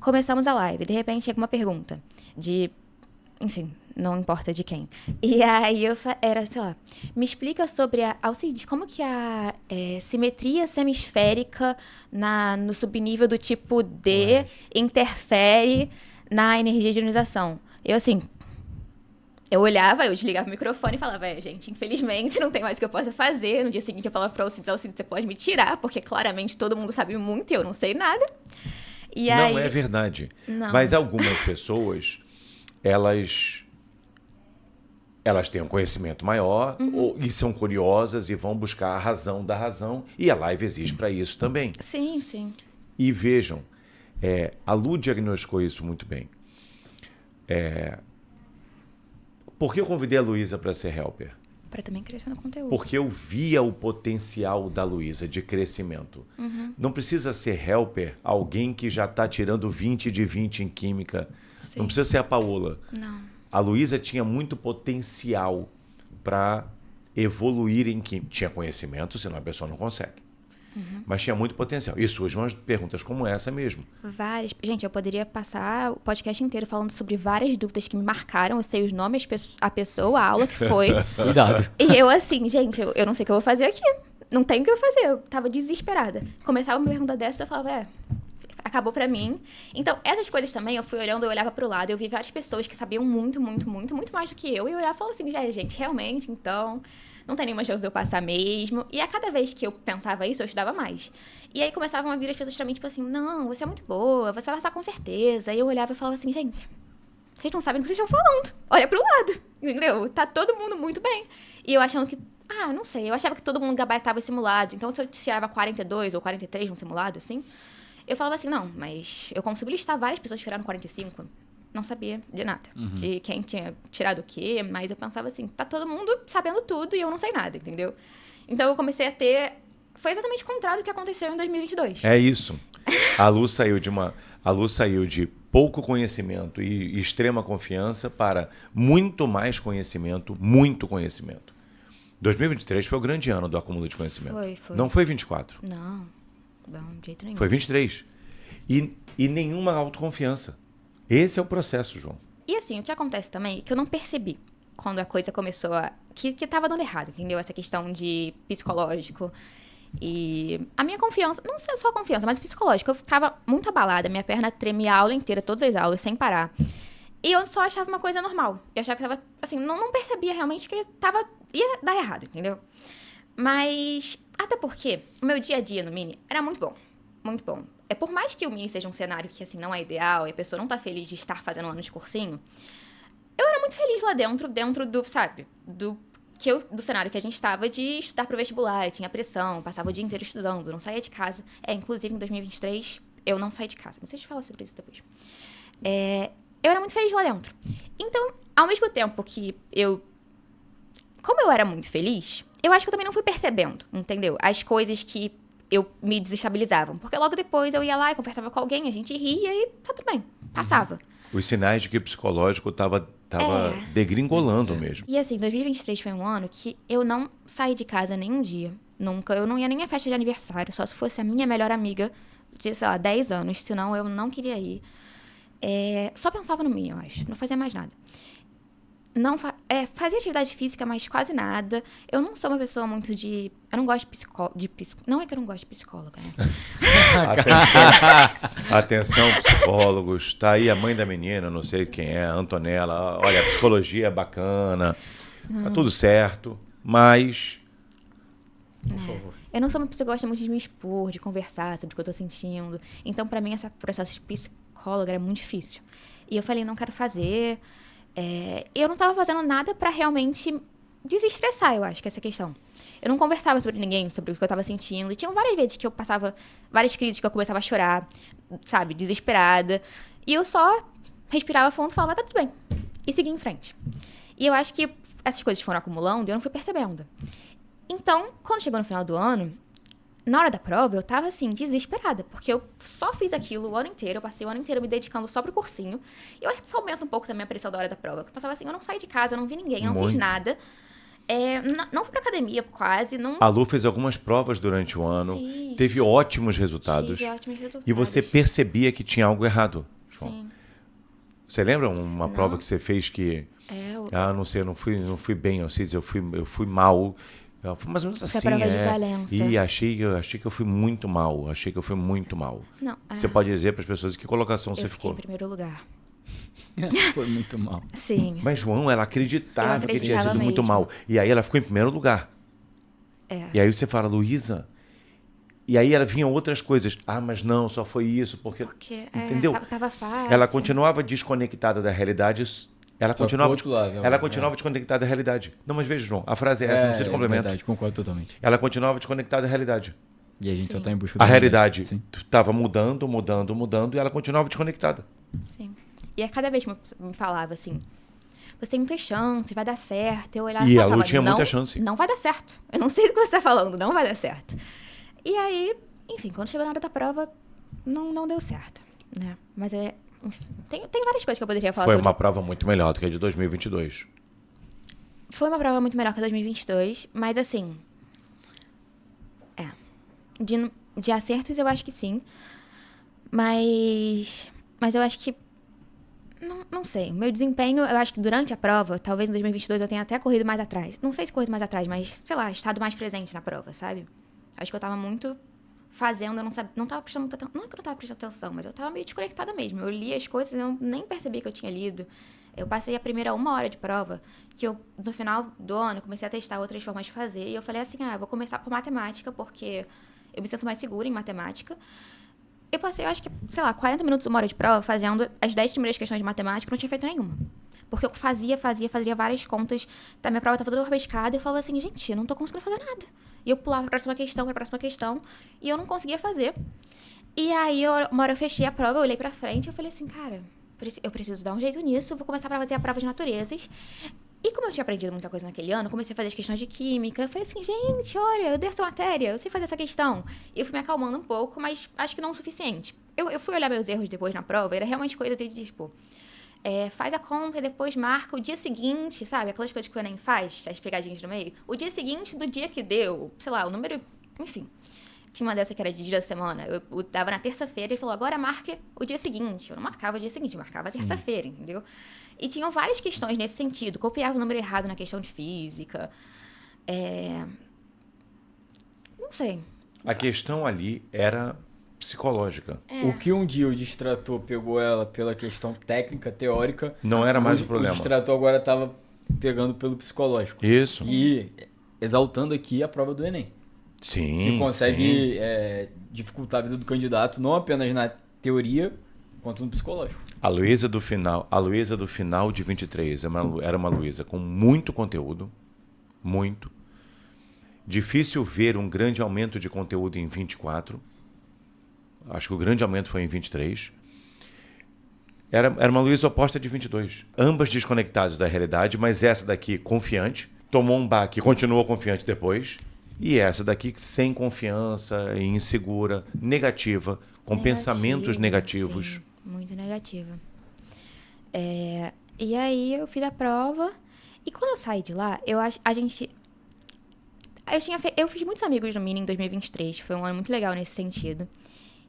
Começamos a live, de repente chega uma pergunta enfim, não importa de quem. E aí era, me explica sobre Alcides, como que a simetria semisférica no subnível do tipo D interfere na energia de ionização. Eu olhava, eu desligava o microfone e falava, gente, infelizmente não tem mais o que eu possa fazer. No dia seguinte eu falava pra Alcides, você pode me tirar, porque claramente todo mundo sabe muito e eu não sei nada. E não aí, é verdade. Não. Mas algumas pessoas, elas têm um conhecimento maior e são curiosas e vão buscar a razão da razão. E a live existe para isso também. Sim. E vejam, a Lu diagnosticou isso muito bem. Por que eu convidei a Luísa para ser helper? Para também crescer no conteúdo. Porque eu via o potencial da Luísa de crescimento. Não precisa ser helper alguém que já está tirando 20 de 20 em química. Sim. Não precisa ser a Paola. Não. A Luísa tinha muito potencial para evoluir em química. Tinha conhecimento, senão a pessoa não consegue. Mas tinha muito potencial. E surgem umas perguntas como essa mesmo. Várias. Gente, eu poderia passar o podcast inteiro falando sobre várias dúvidas que me marcaram. Eu sei os nomes, a pessoa, a aula que foi. Cuidado. E eu gente, eu não sei o que eu vou fazer aqui. Não tem o que eu fazer. Eu tava desesperada. Começava uma pergunta dessa, eu falava, acabou pra mim. Então, essas coisas também, eu fui olhando, eu olhava pro lado, eu vi várias pessoas que sabiam muito mais do que eu. E eu olhava e falava assim, gente, realmente, então, não tem nenhuma chance de eu passar mesmo. E a cada vez que eu pensava isso, eu estudava mais. E aí começavam a vir as pessoas pra mim, tipo assim, não, você é muito boa, você vai passar com certeza. E eu olhava e falava assim, gente, vocês não sabem o que vocês estão falando. Olha pro lado, entendeu? Tá todo mundo muito bem. E eu achando que, não sei, eu achava que todo mundo gabaritava os simulados. Então, se eu tirava 42 ou 43 num simulado, assim, eu falava assim, não, mas eu consigo listar várias pessoas que tiraram 45. Não sabia de nada, de quem tinha tirado o quê, mas eu pensava assim, tá todo mundo sabendo tudo e eu não sei nada, entendeu? Então eu comecei a ter... Foi exatamente o contrário do que aconteceu em 2022. É isso. A Lu saiu de pouco conhecimento e extrema confiança para muito mais conhecimento, muito conhecimento. 2023 foi o grande ano do acúmulo de conhecimento. Foi. Não foi 24. Não, de jeito nenhum. Foi 23. E nenhuma autoconfiança. Esse é o processo, João. E assim, o que acontece também é que eu não percebi quando a coisa começou a... Que tava dando errado, entendeu? Essa questão de psicológico. E a minha confiança, não sei só a confiança, mas psicológico. Eu ficava muito abalada, minha perna tremia a aula inteira, todas as aulas, sem parar. E eu só achava uma coisa normal. Eu achava que tava, assim, não percebia realmente que ia dar errado, entendeu? Mas, até porque o meu dia a dia no Mini era muito bom. Muito bom. Por mais que o Mini seja um cenário que, assim, não é ideal e a pessoa não tá feliz de estar fazendo um ano de cursinho, eu era muito feliz lá dentro do, sabe, do cenário que a gente estava de estudar pro vestibular, tinha pressão, passava o dia inteiro estudando, não saía de casa. Inclusive, em 2023, eu não saí de casa. Não sei se fala sobre isso depois. Eu era muito feliz lá dentro. Então, ao mesmo tempo que como eu era muito feliz, eu acho que eu também não fui percebendo, entendeu? As coisas que me desestabilizavam. Porque logo depois eu ia lá e conversava com alguém, a gente ria e tá tudo bem, passava. Os sinais de que o psicológico tava degringolando mesmo. E assim, 2023 foi um ano que eu não saí de casa nenhum dia. Nunca. Eu não ia nem à festa de aniversário, só se fosse a minha melhor amiga de, sei lá, 10 anos. Senão eu não queria ir. Só pensava no mim, eu acho. Não fazia mais nada. Fazia atividade física, mas quase nada. Eu não sou uma pessoa muito de... Eu não gosto de Não é que eu não gosto de psicóloga, né? Atenção, psicólogos. Tá aí a mãe da menina, não sei quem é, a Antonella. Olha, a psicologia é bacana. Tá tudo certo, mas... Por favor. Eu não sou uma pessoa que gosta muito de me expor, de conversar sobre o que eu tô sentindo. Então, pra mim, esse processo de psicóloga era muito difícil. E eu falei, não quero fazer... eu não tava fazendo nada pra realmente desestressar, eu acho, que essa questão. Eu não conversava sobre ninguém, sobre o que eu tava sentindo. E tinham várias vezes que eu passava, várias crises que eu começava a chorar, sabe, desesperada. E eu só respirava fundo e falava, tá tudo bem. E seguia em frente. E eu acho que essas coisas foram acumulando e eu não fui percebendo. Então, quando chegou no final do ano, na hora da prova, eu tava, assim, desesperada. Porque eu só fiz aquilo o ano inteiro. Eu passei o ano inteiro me dedicando só pro cursinho. E eu acho que isso aumenta um pouco também a pressão da hora da prova. Eu passava assim, eu não saí de casa, eu não vi ninguém, eu não fiz nada. Não fui pra academia quase. Não... A Lu fez algumas provas durante o ano. Teve ótimos resultados. E você percebia que tinha algo errado. Sim. Você lembra uma prova que você fez que... não sei, eu não fui bem, eu fui mal... Foi mais ou menos assim, prova de Valença. E achei que eu fui muito mal. Não, Você pode dizer para as pessoas que colocação você ficou? Eu fiquei em primeiro lugar. Foi muito mal. Sim. Mas, João, ela acreditava que tinha sido muito mesmo. mal. E aí ela ficou em primeiro lugar. E aí você fala, Luísa... E aí ela vinha outras coisas. Mas não, só foi isso. Porque entendeu? Tava fácil. Ela continuava desconectada da realidade... Ela continuava desconectada da realidade. Não, mas veja, João, a frase é essa, não precisa de complemento. Verdade, concordo totalmente. Ela continuava desconectada da realidade. E a gente só tá em busca A realidade realidade. estava mudando, e ela continuava desconectada. Sim. E a cada vez que me falava assim, você tem muita chance, vai dar certo. Eu olhava E e a Lu falava, tinha muita chance. Não vai dar certo. Eu não sei do que você tá falando, não vai dar certo. E aí, enfim, quando chegou na hora da prova, não deu certo, né? Mas enfim, tem várias coisas que eu poderia falar Foi sobre. uma prova muito melhor do que a de 2022. Foi uma prova muito melhor que a 2022, mas assim... De acertos, eu acho que sim. Mas eu acho que... Não sei. O meu desempenho, eu acho que durante a prova, talvez em 2022 eu tenha até corrido mais atrás. Não sei se corrido mais atrás, mas, sei lá, estado mais presente na prova, sabe? Acho que eu tava muito... fazendo, eu não tava prestando muita atenção. Não é que eu não tava prestando atenção, mas eu tava meio desconectada mesmo. Eu li as coisas e eu nem percebi que eu tinha lido. Eu passei a primeira 1 hora de prova, que eu, no final do ano, comecei a testar outras formas de fazer. E eu falei assim, eu vou começar por matemática, porque eu me sinto mais segura em matemática. Eu passei, eu acho que, sei lá, 40 minutos, 1 hora de prova, fazendo as 10 primeiras questões de matemática, não tinha feito nenhuma. Porque eu fazia várias contas, a minha prova tava toda rabiscada, e eu falava assim, gente, eu não tô conseguindo fazer nada. E eu pulava pra próxima questão, e eu não conseguia fazer. E aí, uma hora eu fechei a prova, eu olhei pra frente, e eu falei assim, cara, eu preciso dar um jeito nisso, eu vou começar a fazer a prova de naturezas. E como eu tinha aprendido muita coisa naquele ano, comecei a fazer as questões de química, eu falei assim, gente, olha, eu dei essa matéria, eu sei fazer essa questão. E eu fui me acalmando um pouco, mas acho que não o suficiente. Eu fui olhar meus erros depois na prova, era realmente coisa de tipo... faz a conta e depois marca o dia seguinte, sabe? Aquelas coisas que o Enem faz, as pegadinhas no meio. O dia seguinte do dia que deu, sei lá, o número... Enfim, tinha uma dessa que era de dia da semana. Eu dava na terça-feira e falou, agora marque o dia seguinte. Eu não marcava o dia seguinte, eu marcava a terça-feira, entendeu? E tinham várias questões nesse sentido. Copiava o número errado na questão de física. Não sei. A questão ali era psicológica. O que um dia o distrator pegou ela pela questão técnica, teórica... Não era mais o O problema. distrator agora estava pegando pelo psicológico. Isso. E exaltando aqui a prova do Enem. Sim, Que consegue dificultar a vida do candidato, não apenas na teoria, quanto no psicológico. A Luísa do final de 23 era uma Luísa com muito conteúdo, muito. Difícil ver um grande aumento de conteúdo em 24. Acho que o grande aumento foi em 23. Era uma Luísa oposta de 22. Ambas desconectadas da realidade, mas essa daqui confiante, tomou um baque e continuou confiante depois. E essa daqui sem confiança, insegura, negativa, com pensamentos negativos. Sim, muito negativa. E aí eu fiz a prova. E quando eu saí de lá, eu fiz muitos amigos no Mini em 2023. Foi um ano muito legal nesse sentido.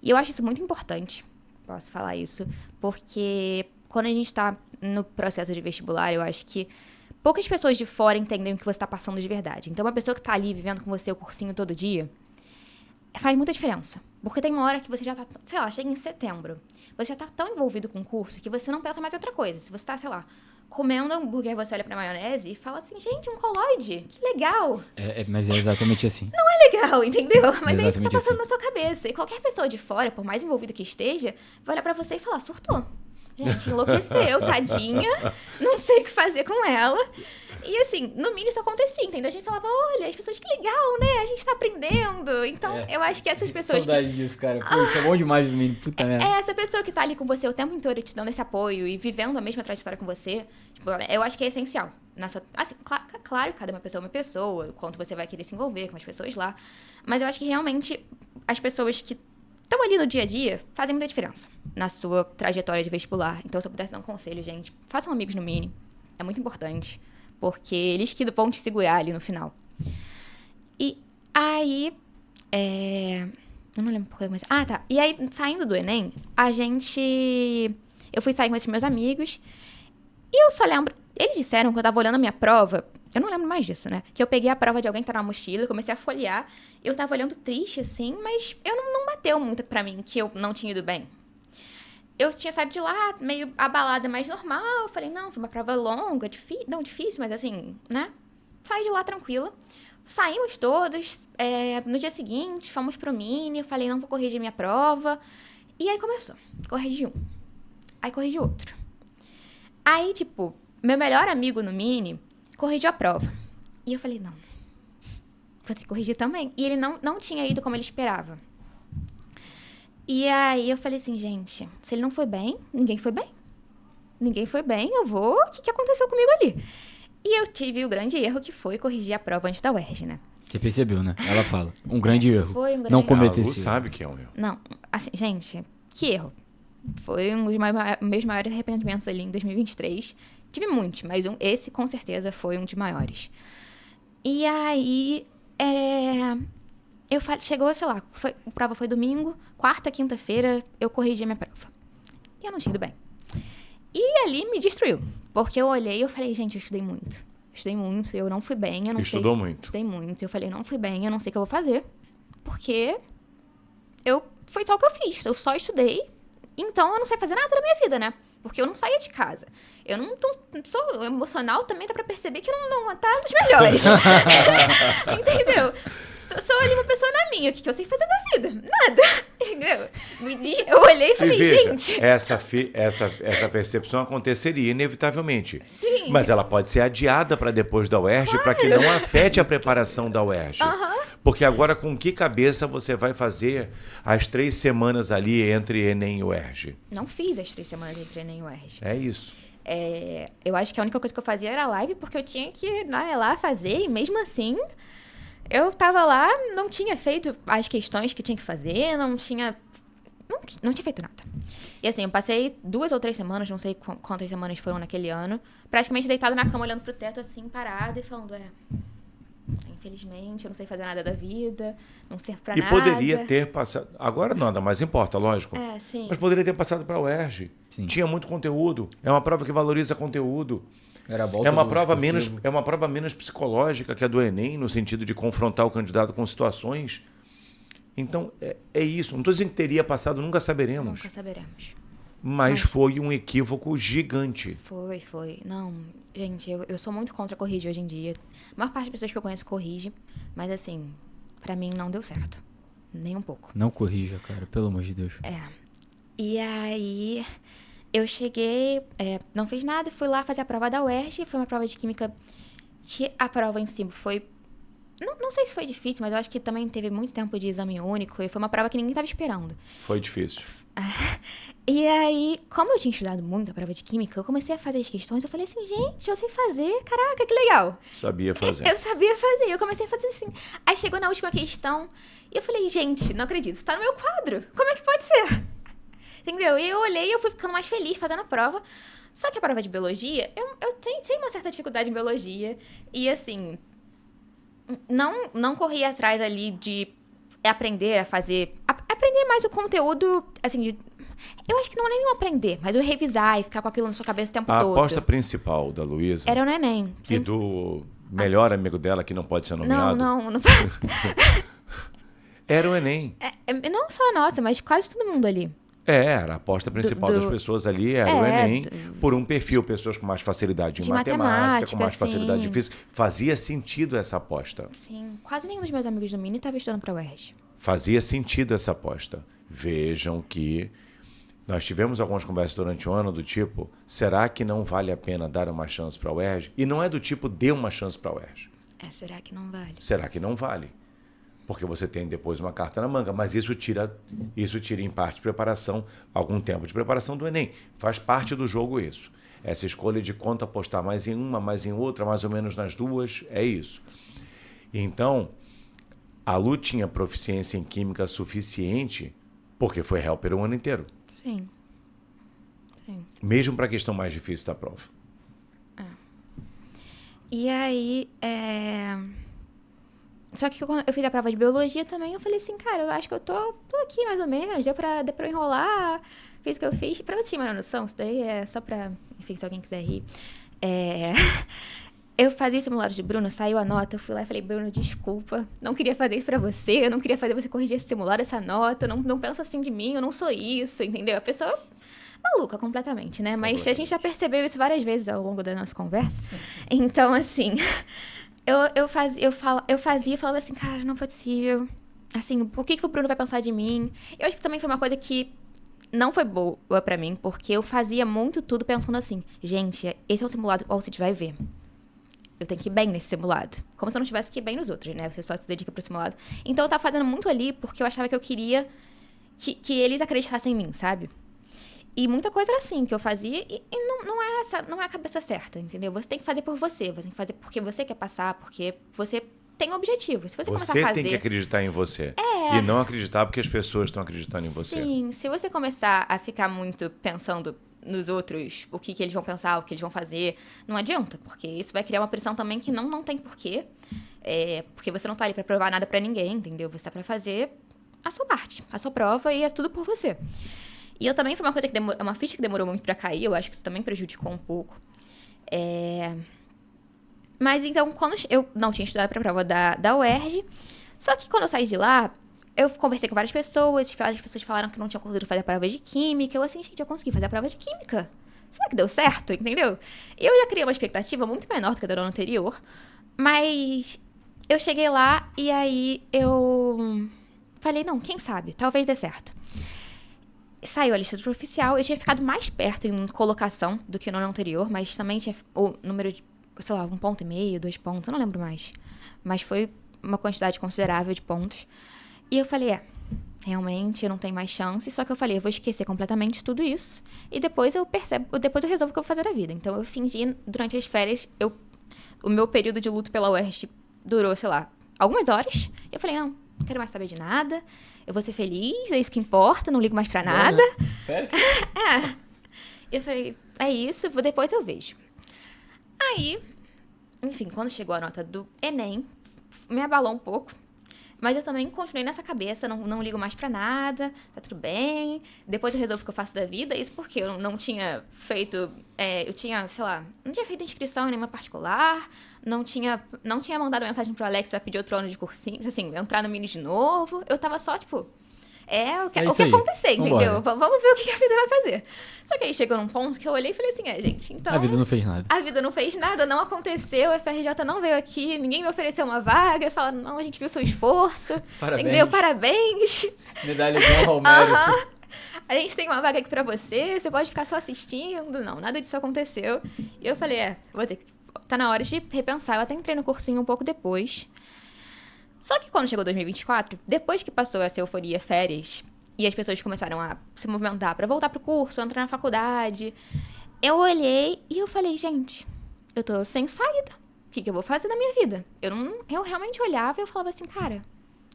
E eu acho isso muito importante, posso falar isso, porque quando a gente está no processo de vestibular, eu acho que poucas pessoas de fora entendem o que você está passando de verdade. Então, uma pessoa que está ali vivendo com você o cursinho todo dia, faz muita diferença. Porque tem uma hora que você já tá, sei lá, chega em setembro, você já tá tão envolvido com o curso que você não pensa mais em outra coisa. Se você tá, sei lá, comendo hambúrguer, você olha pra maionese e fala assim, gente, um colloide, que legal. Mas é exatamente assim. Não é legal, entendeu? Mas é isso que tá Exatamente passando assim. na sua cabeça. E qualquer pessoa de fora, por mais envolvida que esteja, vai olhar pra você e falar, surtou. Gente, enlouqueceu, tadinha. Não sei o que fazer com ela. E assim, no Mini isso acontecia, entendeu? A gente falava, olha, as pessoas, que legal, né? A gente tá aprendendo. Então, eu acho que essas pessoas Saudade disso, cara. Pô, isso é bom demais do Mini. Puta merda. essa pessoa que tá ali com você o tempo inteiro te dando esse apoio e vivendo a mesma trajetória com você, tipo, eu acho que é essencial. Assim, claro, cada uma pessoa é uma pessoa, o quanto você vai querer se envolver com as pessoas lá. Mas eu acho que realmente as pessoas que estão ali no dia a dia fazem muita diferença na sua trajetória de vestibular. Então, se eu pudesse dar um conselho, gente, façam amigos no Mini. É muito importante. Porque eles que vão te segurar ali no final. E aí... Eu não lembro por que eu comecei. Ah, tá. E aí, saindo do Enem, eu fui sair com esses meus amigos. E eu só lembro... Eles disseram que eu tava olhando a minha prova... Eu não lembro mais disso, né? Que eu peguei a prova de alguém que tá na mochila, comecei a folhear. Eu tava olhando triste, assim, mas eu não bateu muito pra mim que eu não tinha ido bem. Eu tinha saído de lá, meio abalada, mais normal. Eu falei, não, foi uma prova longa, difícil, mas assim, né? Saí de lá tranquila. Saímos todos. No dia seguinte, fomos pro Mini. Eu falei, não vou corrigir minha prova. E aí começou. Corrigi um. Aí corrigi outro. Aí, tipo, meu melhor amigo no Mini corrigiu a prova. E eu falei, não. Vou ter que corrigir também. E ele não tinha ido como ele esperava. E aí eu falei assim, gente, se ele não foi bem, ninguém foi bem. Ninguém foi bem, eu vou... O que aconteceu comigo ali? E eu tive o grande erro que foi corrigir a prova antes da UERJ, né? Você percebeu, né? Ela fala. Um grande erro. Foi um grande não erro. cometer A Lu esse erro. sabe que é um erro. Não, assim, gente, que erro. Foi um dos meus maiores arrependimentos ali em 2023. Tive muitos, mas esse com certeza foi um dos maiores. E aí, chegou, sei lá, a prova foi domingo, quarta, quinta-feira, eu corrigi a minha prova. E eu não tinha ido bem. E ali me destruiu, porque eu olhei e eu falei, gente, eu estudei muito, eu não fui bem, eu não sei... Estudou muito. Estudei muito, eu falei, não fui bem, eu não sei o que eu vou fazer, porque foi só o que eu fiz, eu só estudei, então eu não sei fazer nada da minha vida, né? Porque eu não saía de casa. Eu não sou emocional, também dá pra perceber que eu não tá dos melhores. Entendeu? Sou ali uma pessoa na minha. O que eu sei fazer da vida? Nada. Entendeu? Eu olhei e falei, veja, gente... Essa percepção aconteceria inevitavelmente. Sim. Mas ela pode ser adiada para depois da UERJ, para que não afete a preparação da UERJ. Porque agora, com que cabeça você vai fazer as 3 semanas ali entre Enem e UERJ? Não fiz as 3 semanas entre Enem e UERJ. É isso. Eu acho que a única coisa que eu fazia era live, porque eu tinha que ir lá fazer, e mesmo assim... Eu tava lá, não tinha feito as questões que tinha que fazer, não tinha feito nada. E assim, eu passei 2 ou 3 semanas, não sei quantas semanas foram naquele ano, praticamente deitada na cama, olhando pro teto, assim, parada e falando, sem infelizmente, eu não sei fazer nada da vida, não servo pra E nada. poderia ter passado... Agora nada mais importa, lógico. Sim. Mas poderia ter passado para a UERJ. Sim. Tinha muito conteúdo. É uma prova que valoriza conteúdo. Era a volta É uma do prova discursivo. menos psicológica que a do Enem, no sentido de confrontar o candidato com situações. Então, é isso. Não estou dizendo que teria passado, nunca saberemos. Nunca saberemos. Mas foi um equívoco gigante. Foi. Não, gente, eu sou muito contra corrigir hoje em dia. A maior parte das pessoas que eu conheço corrige, mas assim, pra mim não deu certo. Nem um pouco. Não corrija, cara, pelo amor de Deus. E aí, eu cheguei, não fiz nada, fui lá fazer a prova da UERJ. Foi uma prova de química que a prova em si foi... Não sei se foi difícil, mas eu acho que também teve muito tempo de exame único. E foi uma prova que ninguém estava esperando. Foi difícil. E aí, como eu tinha estudado muito a prova de química, eu comecei a fazer as questões. Eu falei assim, gente, eu sei fazer. Caraca, que legal. Sabia fazer. Eu sabia fazer. Eu comecei a fazer assim. Aí chegou na última questão e eu falei, gente, não acredito. Isso tá no meu quadro. Como é que pode ser? Entendeu? E eu olhei e eu fui ficando mais feliz fazendo a prova. Só que a prova de biologia, eu tenho uma certa dificuldade em biologia. E assim, não corri atrás ali de aprender a fazer... Aprender mais o conteúdo, assim, eu acho que não é nem aprender, mas o revisar e ficar com aquilo na sua cabeça o tempo A todo. aposta principal da Luísa Era o Enem. e do melhor amigo dela, que não pode ser nomeado, Não. era o Enem. Não só a nossa, mas quase todo mundo ali. Era a aposta principal das pessoas ali, era o Enem, por um perfil, pessoas com mais facilidade em De matemática, com mais sim. facilidade em física. Fazia sentido essa aposta. Sim, quase nenhum dos meus amigos do Mini estava estudando pra UERJ. Fazia sentido essa aposta. Vejam que nós tivemos algumas conversas durante o ano do tipo, será que não vale a pena dar uma chance para a UERJ? E não é do tipo, dê uma chance para a UERJ. Será que não vale? Será que não vale? Porque você tem depois uma carta na manga, mas isso tira em parte de preparação, algum tempo de preparação do Enem. Faz parte do jogo isso. Essa escolha de quanto apostar mais em uma, mais em outra, mais ou menos nas duas, é isso. Então, a Lu tinha proficiência em química suficiente porque foi helper o ano inteiro. Sim. Mesmo para a questão mais difícil da prova. E aí, Só que quando eu fiz a prova de biologia também, eu falei assim, cara, eu acho que eu tô aqui mais ou menos, deu pra eu enrolar, fiz o que eu fiz. Pra vocês terem uma noção, isso daí é só pra, enfim, se alguém quiser rir. Eu fazia simulado de Bruno, saiu a nota, eu fui lá e falei, Bruno, desculpa, não queria fazer isso pra você, eu não queria fazer você corrigir esse simulado, essa nota, não pensa assim de mim, eu não sou isso, entendeu? A pessoa maluca completamente, né? Mas a gente já percebeu isso várias vezes ao longo da nossa conversa. Então, assim, eu fazia e falava assim, cara, não é possível. Assim, o que o Bruno vai pensar de mim? Eu acho que também foi uma coisa que não foi boa pra mim, porque eu fazia muito tudo pensando assim, gente, esse é o simulado que o Alcide vai ver. Eu tenho que ir bem nesse simulado. Como se eu não tivesse que ir bem nos outros, né? Você só se dedica pro simulado. Então eu tava fazendo muito ali porque eu achava que eu queria que eles acreditassem em mim, sabe? E muita coisa era assim que eu fazia e não é a cabeça certa, entendeu? Você tem que fazer por você tem que fazer porque você quer passar, porque você tem um objetivo. Se você começar a fazer... Você tem que acreditar em você. E não acreditar porque as pessoas estão acreditando em você. Sim, se você começar a ficar muito pensando nos outros, o que eles vão pensar, o que eles vão fazer, não adianta, porque isso vai criar uma pressão também que não tem porquê. Porque você não tá ali pra provar nada pra ninguém, entendeu? Você tá pra fazer a sua parte, a sua prova e é tudo por você. E eu também foi uma coisa que uma ficha que demorou muito pra cair, eu acho que isso também prejudicou um pouco. Mas então, quando eu não tinha estudado pra prova da UERJ, só que quando eu saí de lá, eu conversei com várias pessoas falaram que não tinham conseguido fazer a prova de química. Eu assim, gente, eu consegui fazer a prova de química. Será que deu certo? Entendeu? Eu já criei uma expectativa muito menor do que a do ano anterior, mas eu cheguei lá e aí eu falei, não, quem sabe? Talvez dê certo. Saiu a lista do oficial, eu tinha ficado mais perto em colocação do que no ano anterior, mas também tinha o número de, sei lá, 1,5 ponto, 2 pontos, eu não lembro mais. Mas foi uma quantidade considerável de pontos. E eu falei, realmente eu não tenho mais chance, só que eu falei, eu vou esquecer completamente tudo isso e depois eu resolvo o que eu vou fazer da vida. Então eu fingi, durante as férias, o meu período de luto pela UERJ durou, sei lá, algumas horas. E eu falei, não quero mais saber de nada, eu vou ser feliz, é isso que importa, não ligo mais pra nada. Sério? Eu falei, é isso, depois eu vejo. Aí, enfim, quando chegou a nota do Enem, me abalou um pouco. Mas eu também continuei nessa cabeça, não ligo mais pra nada, tá tudo bem. Depois eu resolvo o que eu faço da vida. Isso porque eu não tinha feito, não tinha feito inscrição em nenhuma particular, não tinha mandado mensagem pro Alex pra pedir outro ano de cursinho, assim, entrar no mini de novo. Eu tava só, tipo, o que acontecer, entendeu? Vamos ver o que a vida vai fazer. Só que aí chegou num ponto que eu olhei e falei assim, gente, então... A vida não fez nada. A vida não fez nada, não aconteceu, o FRJ não veio aqui, ninguém me ofereceu uma vaga, falaram, não, a gente viu seu esforço, Parabéns. entendeu? Parabéns. Medalha de honra ao mérito. A gente tem uma vaga aqui pra você pode ficar só assistindo. Não, nada disso aconteceu. E eu falei, tá na hora de repensar. Eu até entrei no cursinho um pouco depois. Só que quando chegou 2024, depois que passou essa euforia férias e as pessoas começaram a se movimentar pra voltar pro curso, entrar na faculdade, eu olhei e eu falei, gente, eu tô sem saída. O que eu vou fazer da minha vida? Eu realmente olhava e eu falava assim, cara,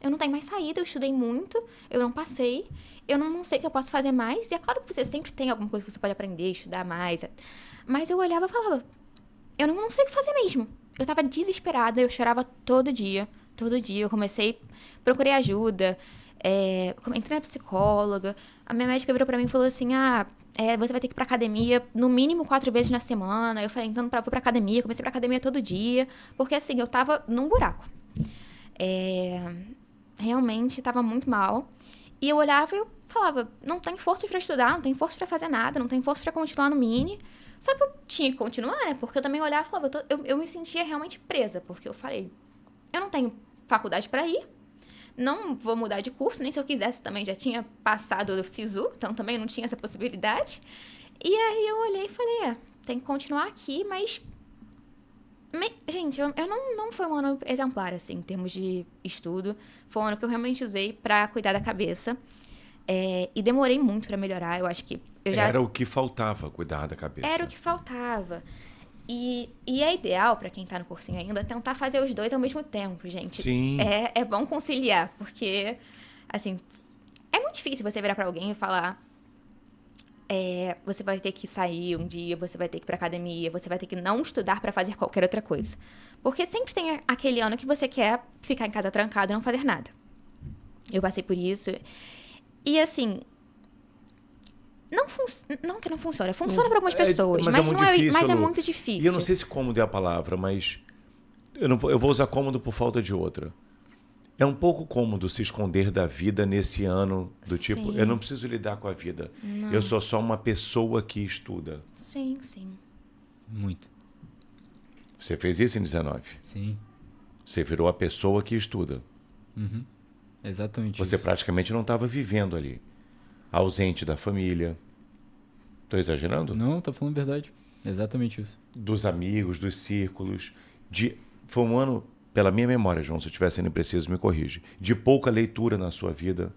eu não tenho mais saída, eu estudei muito, eu não passei, eu não sei o que eu posso fazer mais. E é claro que você sempre tem alguma coisa que você pode aprender, estudar mais. Mas eu olhava e falava, eu não sei o que fazer mesmo. Eu tava desesperada, eu chorava todo dia. Eu procurei ajuda, entrei na psicóloga. A minha médica virou pra mim e falou assim, você vai ter que ir pra academia no mínimo 4 vezes na semana. Eu falei, então vou pra academia, comecei pra academia todo dia, porque assim, eu tava num buraco. Realmente tava muito mal. E eu olhava e eu falava, não tenho força pra estudar, não tenho força pra fazer nada, não tenho força pra continuar no mini. Só que eu tinha que continuar, né? Porque eu também olhava e falava, eu me sentia realmente presa, porque eu falei, eu não tenho faculdade pra ir, não vou mudar de curso, nem se eu quisesse também, já tinha passado o SISU, então também não tinha essa possibilidade. E aí eu olhei e falei, tem que continuar aqui, mas... Gente, eu não foi um ano exemplar, assim, em termos de estudo. Foi um ano que eu realmente usei pra cuidar da cabeça. E demorei muito pra melhorar, eu acho que... Era o que faltava, cuidar da cabeça. Era o que faltava. E é ideal, pra quem tá no cursinho ainda, tentar fazer os dois ao mesmo tempo, gente. Sim. É bom conciliar, porque, assim, é muito difícil você virar pra alguém e falar... você vai ter que sair um dia, você vai ter que ir pra academia, você vai ter que não estudar pra fazer qualquer outra coisa. Porque sempre tem aquele ano que você quer ficar em casa trancado e não fazer nada. Eu passei por isso. E, assim... Não que não funciona. Funciona para algumas pessoas, mas é muito difícil. E eu não sei se cômodo é a palavra, mas eu vou usar cômodo por falta de outra. É um pouco cômodo se esconder da vida nesse ano, do Sim. tipo, eu não preciso lidar com a vida. Não. Eu sou só uma pessoa que estuda. Sim. Muito. Você fez isso em 19? Sim. Você virou a pessoa que estuda. Uhum. Exatamente Você isso. praticamente não estava vivendo ali. Ausente da família. Estou exagerando? Não, tá falando a verdade. Exatamente isso. Dos amigos, dos círculos. Foi um ano, pela minha memória, João, se eu estiver sendo impreciso, me corrige, de pouca leitura na sua vida.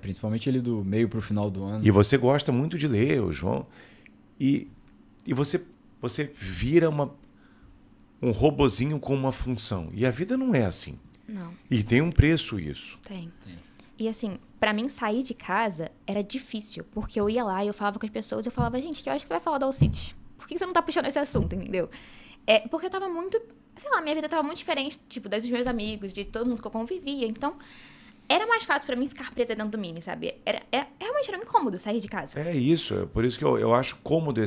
Principalmente ali do meio pro final do ano. E você gosta muito de ler, João. E você vira um robozinho com uma função. E a vida não é assim. Não. E tem um preço isso. Tem. Sim. E assim, pra mim sair de casa era difícil, porque eu ia lá e eu falava com as pessoas, eu falava, gente, que horas que você vai falar da Alcides? Por que você não tá puxando esse assunto, entendeu? Porque eu tava muito, sei lá, minha vida tava muito diferente, tipo, das dos meus amigos, de todo mundo que eu convivia, então era mais fácil pra mim ficar presa dentro do mini, sabe? Realmente era incômodo sair de casa. É isso, é por isso que eu acho cômodo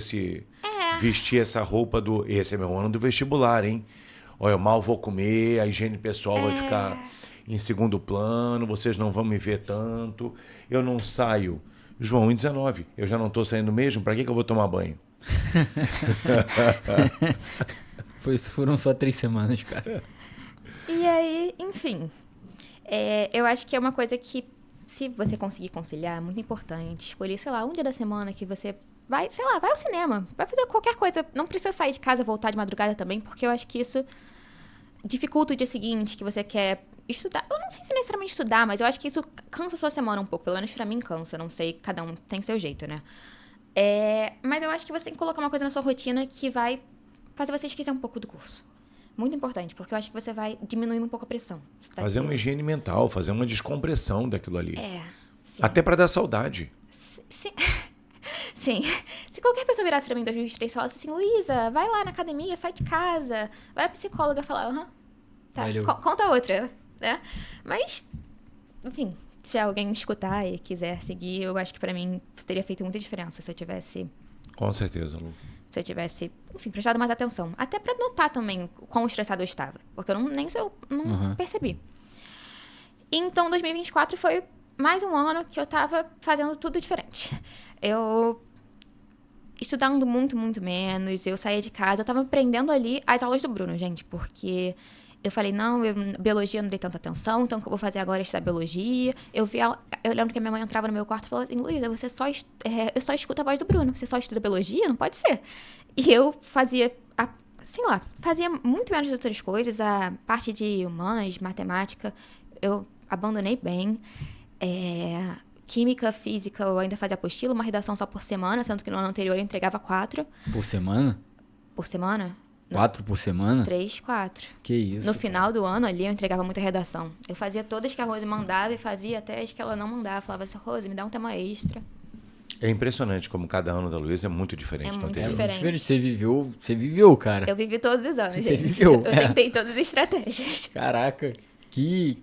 vestir essa roupa esse é meu ano do vestibular, hein? Olha, eu mal vou comer, a higiene pessoal vai ficar em segundo plano, vocês não vão me ver tanto, eu não saio. João, em 19, eu já não tô saindo mesmo, pra que eu vou tomar banho? Foram só 3 semanas, cara. E aí, enfim, eu acho que é uma coisa que, se você conseguir conciliar, é muito importante. Escolher, sei lá, um dia da semana que você vai, sei lá, vai ao cinema, vai fazer qualquer coisa. Não precisa sair de casa, voltar de madrugada também, porque eu acho que isso dificulta o dia seguinte, que você quer estudar. Eu não sei se necessariamente estudar, mas eu acho que isso cansa a sua semana um pouco. Pelo menos pra mim cansa, não sei, cada um tem seu jeito, né? Mas eu acho que você tem que colocar uma coisa na sua rotina que vai fazer você esquecer um pouco do curso. Muito importante, porque eu acho que você vai diminuindo um pouco a pressão. Fazer uma higiene mental, fazer uma descompressão daquilo ali. Sim. Até pra dar saudade. Sim. Sim. Se qualquer pessoa virasse pra mim em 2023 e falasse assim, Luísa, vai lá na academia, sai de casa, vai na psicóloga e falar, tá, Valeu. conta outra, né? Mas, enfim, se alguém escutar e quiser seguir, eu acho que pra mim teria feito muita diferença se eu tivesse, Com certeza, Lu. enfim, prestado mais atenção. Até pra notar também o quão estressado eu estava, porque eu não percebi. Então, 2024 foi mais um ano que eu tava fazendo tudo diferente. Eu estudando muito, muito menos, eu saía de casa, eu tava aprendendo ali as aulas do Bruno, gente, porque eu falei, não, biologia eu não dei tanta atenção, então o que eu vou fazer agora é estudar biologia. Eu lembro que a minha mãe entrava no meu quarto e falou assim, Luísa, eu só escuto a voz do Bruno, você só estuda biologia? Não pode ser. E eu fazia muito menos de outras coisas, a parte de humanas, matemática, eu abandonei bem. Química, física, eu ainda fazia apostila, uma redação só por semana, sendo que no ano anterior eu entregava 4 Por semana? por semana. 4 por semana? 3, 4. Que isso. No final do ano ali eu entregava muita redação. Eu fazia todas que a Rose mandava e fazia até as que ela não mandava. Falava assim, Rose, me dá um tema extra. É impressionante como cada ano da Luísa é muito diferente do muito anterior. diferente. Você viveu, cara. Eu vivi todos os anos, Você gente. viveu, Eu tentei todas as estratégias. Caraca, que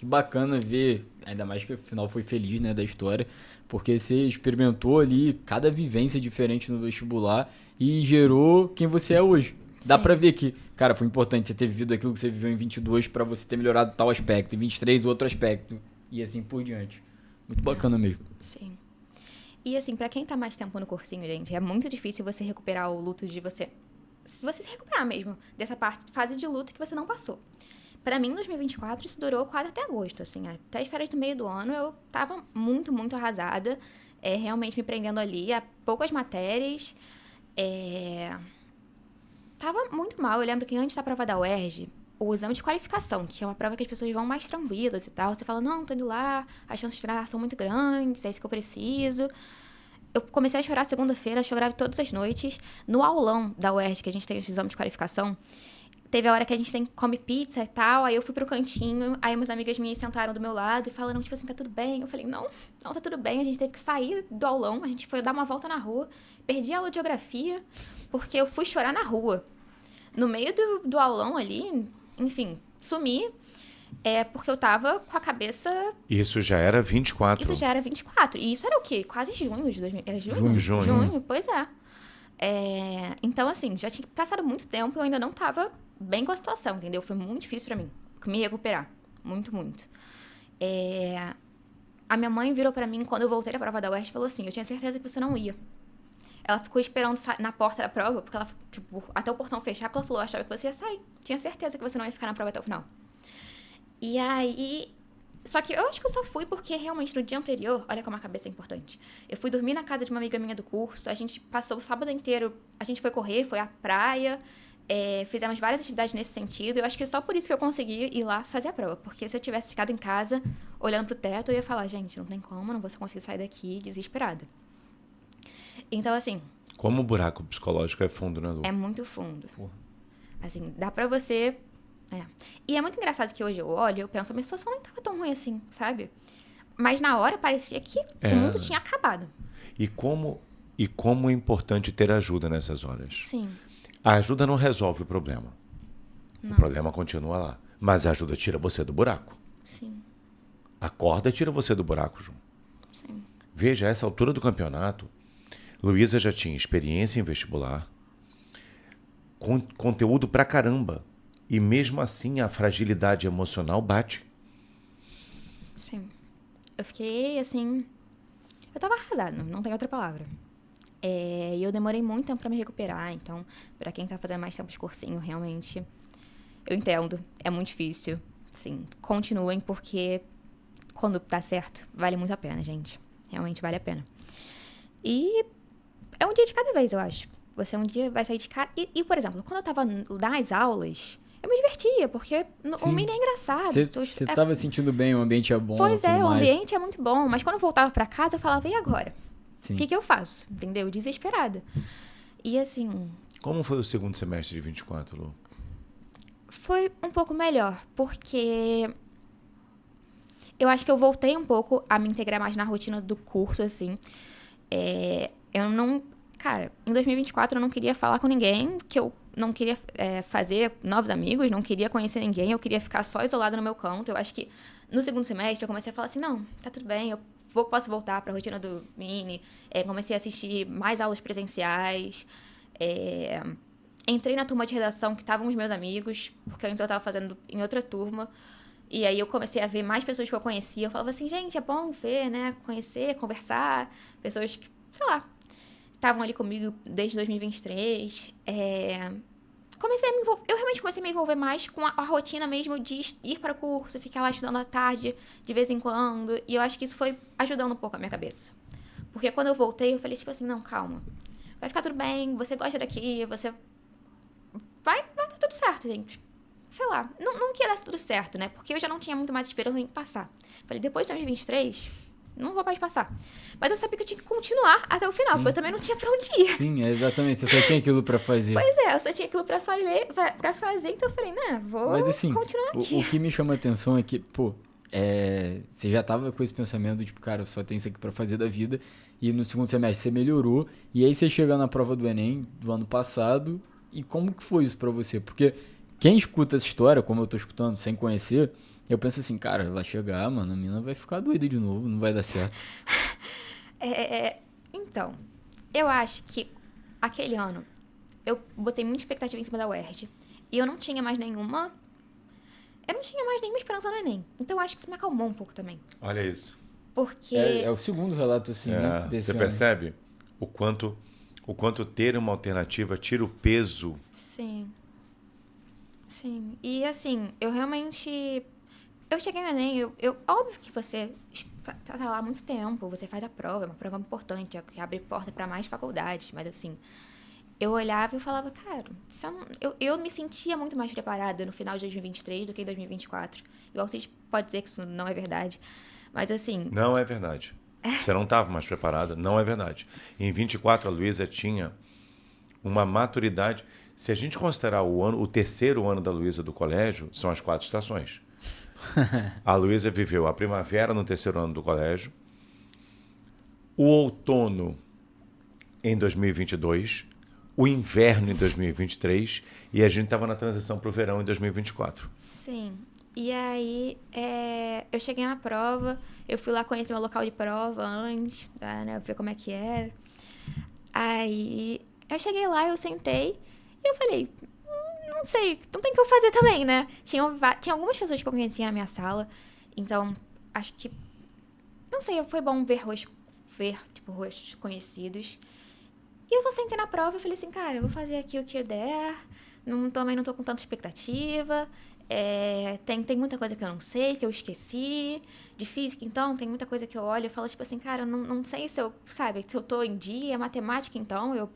bacana ver, ainda mais que o final foi feliz, né, da história, porque você experimentou ali cada vivência diferente no vestibular e gerou quem você é hoje. Dá Sim. pra ver que, cara, foi importante você ter vivido aquilo que você viveu em 22 pra você ter melhorado tal aspecto, em 23 outro aspecto, e assim por diante. Muito bacana mesmo. Sim. E assim, pra quem tá mais tempo no cursinho, gente, é muito difícil você recuperar o luto de você... Se você se recuperar mesmo dessa fase de luto que você não passou. Pra mim, em 2024, isso durou quase até agosto, assim. Até as férias do meio do ano, eu tava muito, muito arrasada. Realmente me prendendo ali a poucas matérias. Tava muito mal. Eu lembro que antes da prova da UERJ, o exame de qualificação, que é uma prova que as pessoas vão mais tranquilas e tal. Você fala, não, tô indo lá, as chances de entrar são muito grandes, é isso que eu preciso. Eu comecei a chorar segunda-feira, chorava todas as noites. No aulão da UERJ, que a gente tem esse exame de qualificação, teve a hora que a gente come pizza e tal, aí eu fui pro cantinho, aí umas amigas minhas sentaram do meu lado e falaram, tipo assim, tá tudo bem? Eu falei, não, tá tudo bem, a gente teve que sair do aulão, a gente foi dar uma volta na rua, perdi a aula de geografia, porque eu fui chorar na rua. No meio do aulão ali, enfim, sumi, porque eu tava com a cabeça... Isso já era 24. Isso já era 24, e isso era o quê? Quase junho de 2000... Junho? Junho. Pois é. Então, assim, já tinha passado muito tempo e eu ainda não tava bem com a situação, entendeu? Foi muito difícil pra mim me recuperar. Muito, muito. A minha mãe virou pra mim, quando eu voltei da prova da UERJ, e falou assim, eu tinha certeza que você não ia. Ela ficou esperando na porta da prova, porque ela, tipo, até o portão fechar, porque ela falou, eu achava que você ia sair. Tinha certeza que você não ia ficar na prova até o final. E aí... Só que eu acho que eu só fui porque realmente no dia anterior, olha como a cabeça é importante. Eu fui dormir na casa de uma amiga minha do curso, a gente passou o sábado inteiro, a gente foi correr, foi à praia, fizemos várias atividades nesse sentido. Eu acho que só por isso que eu consegui ir lá fazer a prova. Porque se eu tivesse ficado em casa, olhando pro teto, eu ia falar, gente, não tem como, não vou conseguir sair daqui desesperada. Então, assim... Como o buraco psicológico é fundo, né, Lu? É muito fundo. Porra. Assim, dá pra você... E é muito engraçado que hoje eu olho e eu penso, a minha situação não estava tão ruim assim, sabe? Mas na hora parecia que o mundo tinha acabado. E como é importante ter ajuda nessas horas. Sim. A ajuda não resolve o problema. Não. O problema continua lá. Mas a ajuda tira você do buraco. Sim. A corda tira você do buraco, João. Sim. Veja, a essa altura do campeonato, Luísa já tinha experiência em vestibular, conteúdo pra caramba. E mesmo assim a fragilidade emocional bate. Sim. Eu fiquei assim... Eu tava arrasada, não tem outra palavra. E eu demorei muito tempo pra me recuperar, então, pra quem tá fazendo mais tempo de cursinho, realmente, eu entendo. É muito difícil. Sim, continuem, porque quando dá certo, vale muito a pena, gente. Realmente vale a pena. E é um dia de cada vez, eu acho. Você um dia vai sair de casa... E por exemplo, quando eu tava nas aulas... Eu me divertia, porque o mini é engraçado. Você tava sentindo bem, o ambiente é bom. Pois é, o mais. ambiente é muito bom. Mas quando eu voltava pra casa, eu falava, e agora? Sim. O que eu faço? Entendeu? Desesperada. E assim... Como foi o segundo semestre de 24, Lu? Foi um pouco melhor, porque... Eu acho que eu voltei um pouco a me integrar mais na rotina do curso, assim. Eu não cara, em 2024 eu não queria falar com ninguém, que eu não queria fazer novos amigos, não queria conhecer ninguém, eu queria ficar só isolada no meu canto. Eu acho que no segundo semestre eu comecei a falar assim, não, tá tudo bem, eu posso voltar pra rotina do Mini. Comecei a assistir mais aulas presenciais. Entrei na turma de redação que estavam os meus amigos, porque antes eu estava fazendo em outra turma. E aí eu comecei a ver mais pessoas que eu conhecia. Eu falava assim, gente, é bom ver, né? Conhecer, conversar. Pessoas que, sei lá, estavam ali comigo desde 2023. Eu realmente comecei a me envolver mais com a rotina mesmo de ir para o curso, ficar lá estudando à tarde, de vez em quando. E eu acho que isso foi ajudando um pouco a minha cabeça. Porque quando eu voltei, eu falei tipo assim, não, calma. Vai ficar tudo bem, você gosta daqui, você... Vai dar tudo certo, gente. Sei lá, não que ia dar tudo certo, né? Porque eu já não tinha muito mais esperança em passar. Falei, depois de 2023, não vou mais passar. Mas eu sabia que eu tinha que continuar até o final, porque eu também não tinha pra onde ir. Sim, exatamente. Você só tinha aquilo pra fazer. Pois eu só tinha aquilo pra fazer, então eu falei, né, vou Mas assim, continuar aqui. o que me chama a atenção é que, pô, você já tava com esse pensamento, tipo, cara, eu só tenho isso aqui pra fazer da vida. E no segundo semestre você melhorou. E aí você chega na prova do Enem do ano passado. E como que foi isso pra você? Porque quem escuta essa história, como eu tô escutando, sem conhecer, eu penso assim, cara, vai chegar, mano, a mina vai ficar doida de novo, não vai dar certo. Então, eu acho que aquele ano eu botei muita expectativa em cima da UERJ. E eu não tinha mais nenhuma esperança no Enem. Então eu acho que isso me acalmou um pouco também. Olha isso. Porque... É o segundo relato, assim, né, desse você ano. percebe o quanto ter uma alternativa tira o peso? Sim. Sim. E assim, eu realmente... Eu cheguei no Enem, óbvio que você tá lá há muito tempo, você faz a prova, é uma prova importante, é que abre porta para mais faculdades, mas assim, eu olhava e falava, cara, eu me sentia muito mais preparada no final de 2023 do que em 2024. Igual vocês podem dizer que isso não é verdade, mas assim... Não é verdade. Você não estava mais preparada, não é verdade. Em 24 a Luísa tinha uma maturidade. Se a gente considerar o terceiro ano da Luísa do colégio, são as 4 estações. A Luísa viveu a primavera no terceiro ano do colégio, o outono em 2022, o inverno em 2023 e a gente estava na transição para o verão em 2024. Sim. E aí, eu cheguei na prova, eu fui lá conhecer meu local de prova antes, né, ver como é que era. Aí, eu cheguei lá, eu sentei e eu falei, não sei, não tem o que eu fazer também, né? Tinha algumas pessoas que eu conhecia na minha sala, então, acho que, não sei, foi bom ver rostos conhecidos. E eu só sentei na prova e falei assim, cara, eu vou fazer aqui o que der, também não tô com tanta expectativa... tem muita coisa que eu não sei, que eu esqueci. De física, então, tem muita coisa que eu olho e falo, tipo assim, cara, eu não sei se eu tô em dia. Matemática, então, eu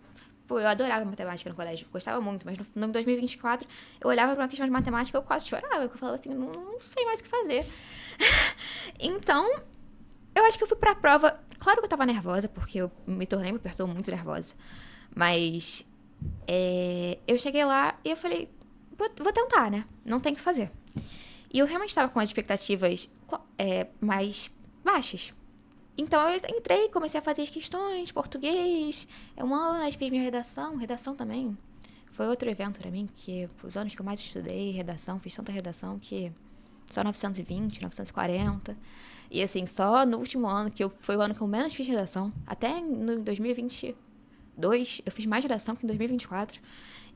adorava matemática no colégio, gostava muito, mas no 2024, eu olhava para uma questão de matemática e eu quase chorava, porque eu falava assim, não sei mais o que fazer. Então, eu acho que eu fui pra prova, claro que eu tava nervosa, porque eu me tornei uma pessoa muito nervosa, mas eu cheguei lá e eu falei, vou tentar, né? Não tem o que fazer. E eu realmente estava com as expectativas mais baixas. Então, eu entrei, comecei a fazer as questões, português. Um ano, fiz minha redação também. Foi outro evento pra mim, que os anos que eu mais estudei, redação, fiz tanta redação que só 920, 940. E assim, só no último ano, foi o ano que eu menos fiz redação. Até no 2022, eu fiz mais redação que em 2024.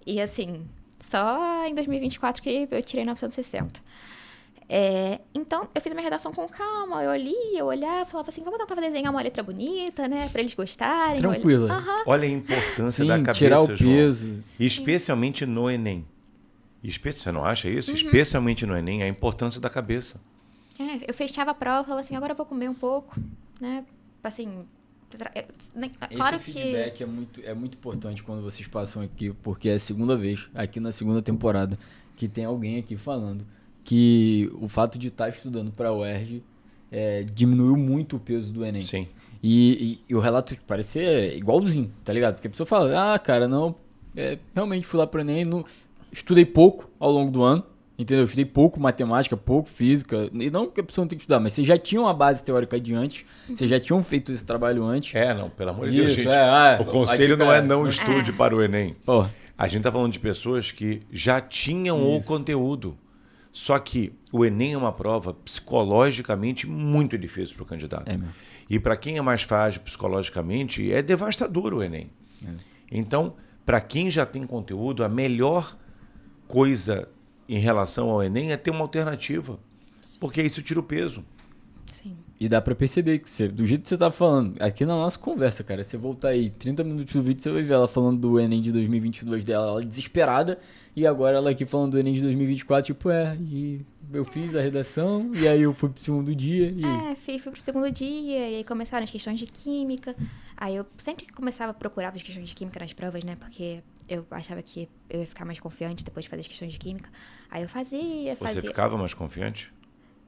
E assim... Só em 2024 que eu tirei 960. Então, eu fiz a minha redação com calma. Eu olhava, falava assim, vamos tentar desenhar uma letra bonita, né? Pra eles gostarem. Tranquila. Olha a importância da cabeça, tirar o João. peso. Especialmente no Enem. Você não acha isso? Uhum. Especialmente no Enem, a importância da cabeça. Eu fechava a prova, falava assim, agora eu vou comer um pouco, né? Assim... Claro esse feedback é muito importante quando vocês passam aqui, porque é a segunda vez, aqui na segunda temporada, que tem alguém aqui falando que o fato de estar estudando para a UERJ diminuiu muito o peso do Enem. Sim. E o relato parece ser igualzinho, tá ligado? Porque a pessoa fala, cara, não, realmente fui lá para o Enem, estudei pouco ao longo do ano, entendeu? Eu estudei pouco matemática, pouco física, e não que a pessoa não tem que estudar, mas vocês já tinham uma base teórica de antes, vocês já tinham feito esse trabalho antes. Não, pelo amor de Deus, Isso, gente. O conselho não é não estude para o Enem. Pô, A gente tá falando de pessoas que já tinham o conteúdo. Só que o Enem é uma prova psicologicamente muito difícil para o candidato. É mesmo. E para quem é mais frágil psicologicamente, é devastador o Enem. Então, para quem já tem conteúdo, a melhor coisa em relação ao Enem é ter uma alternativa. Porque isso tira o peso. Sim. E dá pra perceber que você, do jeito que você tá falando, aqui na nossa conversa, cara, você voltar aí 30 minutos do vídeo, você vai ver ela falando do Enem de 2022 dela, ela desesperada, e agora ela aqui falando do Enem de 2024, tipo, e eu fiz a redação, e aí eu fui pro segundo dia, e... Fui pro segundo dia, e aí começaram as questões de química. Aí eu sempre começava a procurar as questões de química nas provas, né? Porque eu achava que eu ia ficar mais confiante depois de fazer as questões de química. Aí eu fazia. Você ficava mais confiante?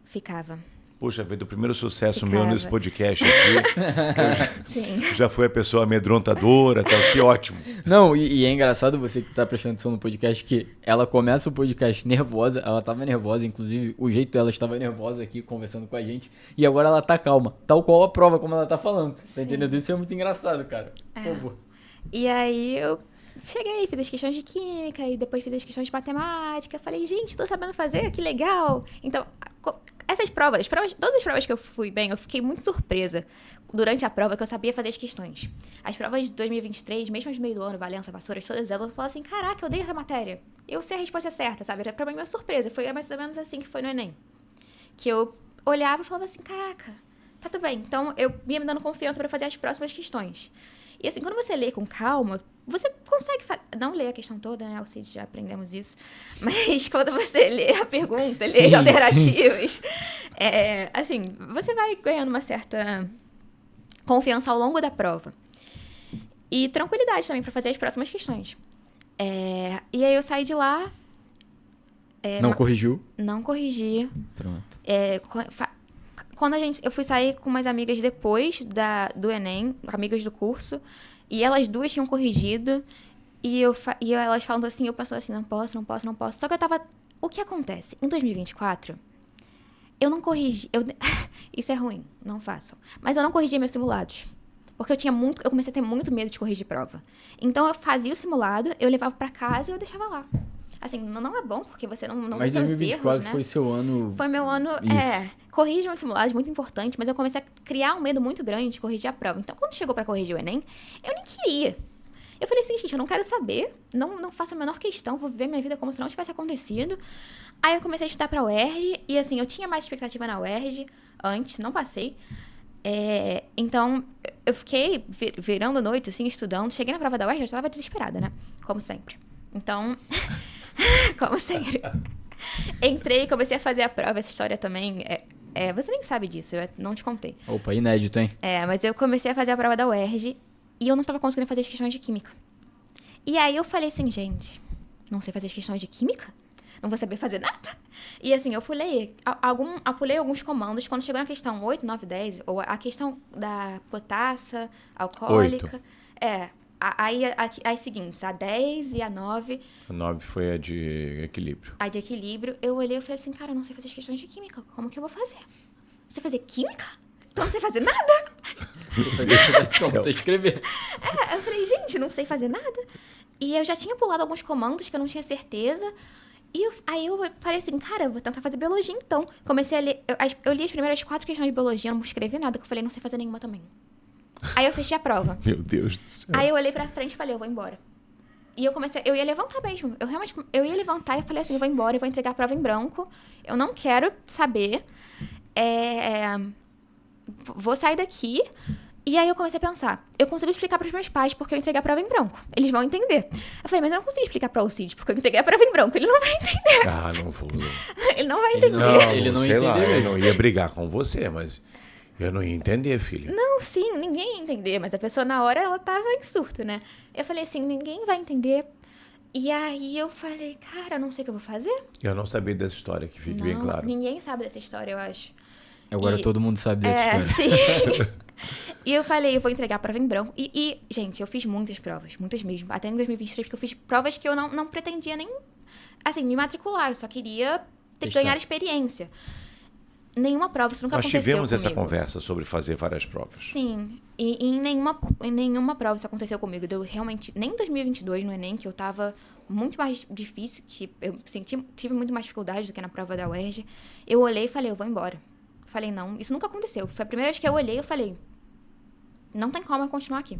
Ficava. Puxa vida, o primeiro sucesso meu nesse podcast aqui. Sim. Já foi a pessoa amedrontadora, tá? Que ótimo. Não, e é engraçado você que tá prestando atenção no podcast, que ela começa o podcast nervosa, ela tava nervosa, inclusive o jeito dela estava nervosa aqui, conversando com a gente, e agora ela tá calma, tal qual a prova, como ela tá falando. Tá entendendo? Isso é muito engraçado, cara. Por favor. E aí eu cheguei, fiz as questões de química, e depois fiz as questões de matemática. Falei, gente, tô sabendo fazer, que legal. Então, essas provas, todas as provas que eu fui bem, eu fiquei muito surpresa durante a prova que eu sabia fazer as questões. As provas de 2023, mesmo as do meio do ano, Valença, Vassouras, todas elas, eu falava assim, caraca, eu dei essa matéria. Eu sei a resposta certa, sabe? Era pra mim uma surpresa. Foi mais ou menos assim que foi no Enem. Que eu olhava e falava assim, caraca, tá tudo bem. Então, eu ia me dando confiança pra fazer as próximas questões. E assim, quando você lê com calma, você consegue não ler a questão toda, né? Alcides, já aprendemos isso. Mas quando você lê a pergunta, lê as alternativas, assim, você vai ganhando uma certa confiança ao longo da prova. E tranquilidade também para fazer as próximas questões. E aí eu saí de lá... Não corrigiu? Não corrigi. Pronto. Quando eu fui sair com umas amigas depois do Enem, amigas do curso, e elas duas tinham corrigido, e elas falando assim, eu pensando assim, não posso. Só que eu tava... O que acontece? Em 2024, eu não corrigi... Isso é ruim, não façam. Mas eu não corrigi meus simulados. Porque eu comecei a ter muito medo de corrigir prova. Então, eu fazia o simulado, eu levava pra casa e eu deixava lá. Assim, não é bom, porque você não mas vê seus 2024 erros, né? foi seu ano... Foi meu ano, corrijam os simulados, muito importante, mas eu comecei a criar um medo muito grande de corrigir a prova. Então, quando chegou pra corrigir o Enem, eu nem queria. Eu falei assim, gente, eu não quero saber, não faço a menor questão, vou viver minha vida como se não tivesse acontecido. Aí eu comecei a estudar pra UERJ, e assim, eu tinha mais expectativa na UERJ antes, não passei. Então, eu fiquei virando a noite, assim, estudando. Cheguei na prova da UERJ, eu já tava desesperada, né? Como sempre. Então... Como sempre. Entrei e comecei a fazer a prova. Essa história também... você nem sabe disso, eu não te contei. Opa, inédito, hein? Mas eu comecei a fazer a prova da UERJ e eu não tava conseguindo fazer as questões de química. E aí eu falei assim, gente, não sei fazer as questões de química? Não vou saber fazer nada? E assim, eu pulei alguns comandos. Quando chegou na questão 8, 9, 10, ou a questão da potassa, alcoólica... 8. Aí, as seguintes, a 10 e a 9. A 9 foi a de equilíbrio. A de equilíbrio. Eu olhei e falei assim, cara, eu não sei fazer as questões de química. Como que eu vou fazer? Você fazer química? Então não sei fazer nada? Você escrever. Eu falei, gente, não sei fazer nada. E eu já tinha pulado alguns comandos que eu não tinha certeza. E aí eu falei assim, cara, eu vou tentar fazer biologia então. Comecei a ler, eu li as primeiras 4 questões de biologia, eu não escrevi nada, que eu falei, não sei fazer nenhuma também. Aí eu fechei a prova. Meu Deus do céu. Aí eu olhei pra frente e falei, eu vou embora. E eu ia levantar mesmo. Eu ia levantar e falei assim, eu vou embora, eu vou entregar a prova em branco. Eu não quero saber. Vou sair daqui. E aí eu comecei a pensar, eu consigo explicar pros meus pais porque eu entreguei a prova em branco. Eles vão entender. Eu falei, mas eu não consigo explicar pra Alcides porque eu entreguei a prova em branco. Ele não vai entender. Não vou. Ele não vai entender. Ele não sei lá, entendeu. eu não ia brigar com você, mas eu não ia entender, filha. Não, sim, ninguém ia entender. Mas a pessoa na hora, ela tava em surto, né? Eu falei assim, ninguém vai entender. E aí eu falei, cara, eu não sei o que eu vou fazer. Eu não sabia dessa história, que fique bem claro. Ninguém sabe dessa história, eu acho. Agora todo mundo sabe dessa história. Sim. E eu falei, eu vou entregar a prova em branco. E, gente, eu fiz muitas provas, muitas mesmo. Até em 2023, porque eu fiz provas que eu não pretendia nem assim, me matricular. Eu só queria Testar. ganhar experiência. Nenhuma prova, isso nunca Nós aconteceu tivemos essa comigo. conversa sobre fazer várias provas. Sim, e em nenhuma prova isso aconteceu comigo. Eu realmente, nem em 2022 no Enem, que eu tava muito mais difícil, que eu tive muito mais dificuldade do que na prova da UERJ, eu olhei e falei, eu vou embora. Falei, não, isso nunca aconteceu. Foi a primeira vez que eu olhei, eu falei, não tem como eu continuar aqui.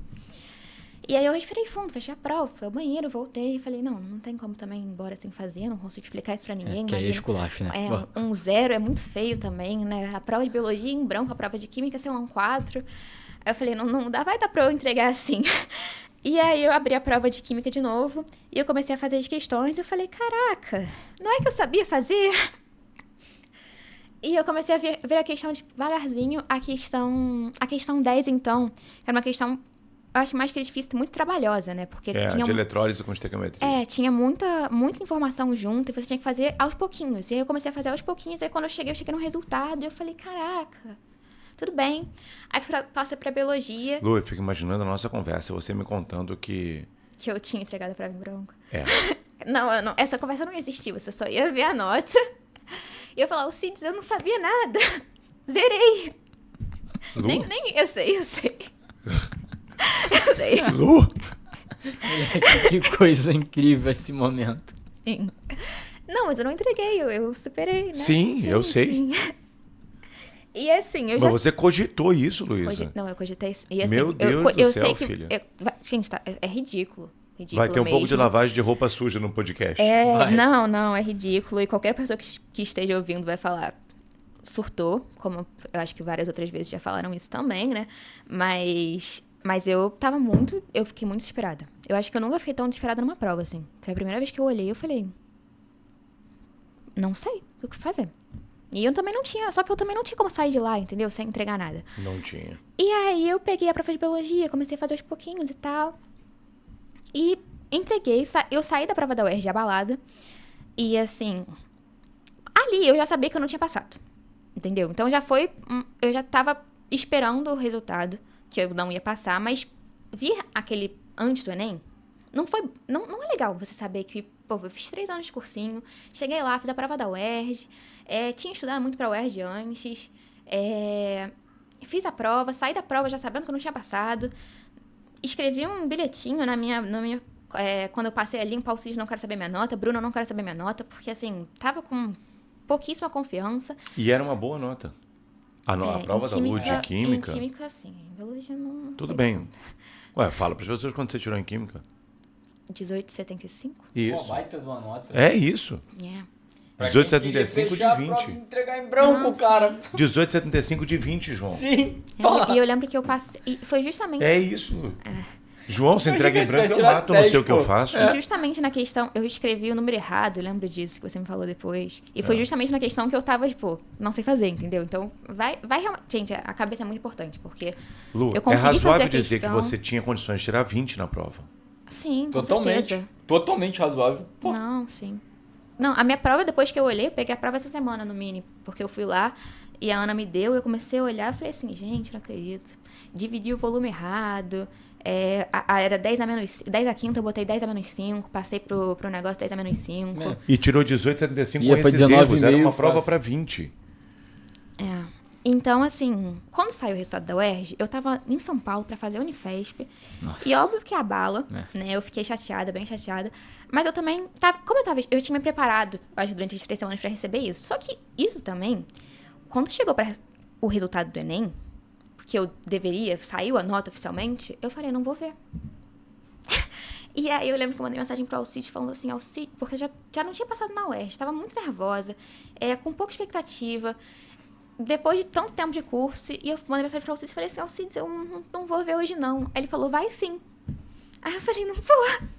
E aí eu respirei fundo, fechei a prova, fui ao banheiro, voltei e falei, não tem como também ir embora sem fazer, não consigo explicar isso pra ninguém. Que aí é esculacho, né? Um 0 é muito feio também, né? A prova de biologia em branco, a prova de química, sei lá, um 4. Aí eu falei, não dá, vai dar pra eu entregar assim. E aí eu abri a prova de química de novo e eu comecei a fazer as questões e eu falei, caraca, não é que eu sabia fazer? E eu comecei a ver a questão devagarzinho, a questão 10, então, era uma questão, eu acho mais que difícil, muito trabalhosa, né? Porque tinha de eletrólise com estequiometria. tinha muita informação junto e você tinha que fazer aos pouquinhos. E aí eu comecei a fazer aos pouquinhos, aí quando eu cheguei no resultado e eu falei, caraca, tudo bem. Aí passei pra biologia. Lu, eu fico imaginando a nossa conversa, você me contando que eu tinha entregado a prova em branco. Não, essa conversa não existiu, você só ia ver a nota. E eu falava, Cids, eu não sabia nada. Zerei. Lu? Nem eu sei. Eu sei. Lu? Que coisa incrível esse momento. Sim. Não, mas eu não entreguei, eu superei, né? Sim, eu sei. Sim. E assim, eu Mas já... você cogitou isso, Luísa? Não, eu cogitei... E assim, Meu Deus do céu, filha. Gente, é ridículo. Vai ter um pouco de mesmo. lavagem de roupa suja no podcast. Vai. Não, é ridículo. E qualquer pessoa que esteja ouvindo vai falar, surtou, como eu acho que várias outras vezes já falaram isso também, né? Mas eu fiquei muito desesperada. Eu acho que eu nunca fiquei tão desesperada numa prova, assim. Foi a primeira vez que eu olhei, eu falei, não sei o que fazer. E eu também não tinha, só que eu também não tinha como sair de lá, entendeu? Sem entregar nada. Não tinha. E aí eu peguei a prova de biologia, comecei a fazer aos pouquinhos e tal. E entreguei, eu saí da prova da UERJ abalada. E assim, ali eu já sabia que eu não tinha passado. Entendeu? Então eu já tava esperando o resultado, que eu não ia passar, mas vir aquele antes do Enem, não é legal você saber que, pô, eu fiz 3 anos de cursinho, cheguei lá, fiz a prova da UERJ, tinha estudado muito pra UERJ antes, fiz a prova, saí da prova já sabendo que eu não tinha passado, escrevi um bilhetinho na minha quando eu passei ali, em Alcides, não quero saber minha nota, Bruna, não quero saber minha nota, porque assim, tava com pouquíssima confiança. E era uma boa nota. A prova da Lu de química. Em química, sim. Em biologia não. Tudo bem. Ué, fala para as pessoas quando você tirou em química. 18,75? Isso. Baita de uma nota. É isso. 18,75 de 20. Entregar em branco, cara. 18,75 de 20, João. Sim. E eu lembro que eu passei. E foi justamente. É isso. João, se entrega em branco, eu tirar mato, eu não 10, sei o que eu pô. faço. E justamente na questão, eu escrevi o número errado, eu lembro disso, que você me falou depois. E foi justamente na questão que eu tava, tipo, não sei fazer, entendeu? Então, vai realmente. Gente, a cabeça é muito importante, porque Lu, eu consegui fazer razoável a dizer questão. que você tinha condições de tirar 20 na prova. Sim, com Totalmente. certeza. Totalmente razoável. Pô. Não, sim. Não, a minha prova, depois que eu olhei, eu peguei a prova essa semana no Mini, porque eu fui lá e a Ana me deu, eu comecei a olhar e falei assim, gente, não acredito. Dividi o volume errado, era 10 a quinta, eu botei 10 a menos 5, passei pro negócio 10 a menos 5. E tirou 18,75 Ia com pra esses 19,5 erros. Era uma prova fácil. para 20. Então, assim, quando saiu o resultado da UERJ, eu tava em São Paulo pra fazer a Unifesp. Nossa. E óbvio que abala, né? Eu fiquei chateada, bem chateada. Mas eu também tava... eu tinha me preparado, acho, durante as 3 semanas pra receber isso. Só que isso também, quando chegou para o resultado do Enem, que eu saiu a nota oficialmente, eu falei, não vou ver. E aí eu lembro que eu mandei mensagem pro Alcides falando assim, Alcides, porque eu já não tinha passado na UERJ, tava muito nervosa, com pouca expectativa. Depois de tanto tempo de curso, e eu mandei mensagem pro Alcides e falei assim, Alcides, eu não vou ver hoje não. Aí ele falou, vai sim. Aí eu falei, não vou.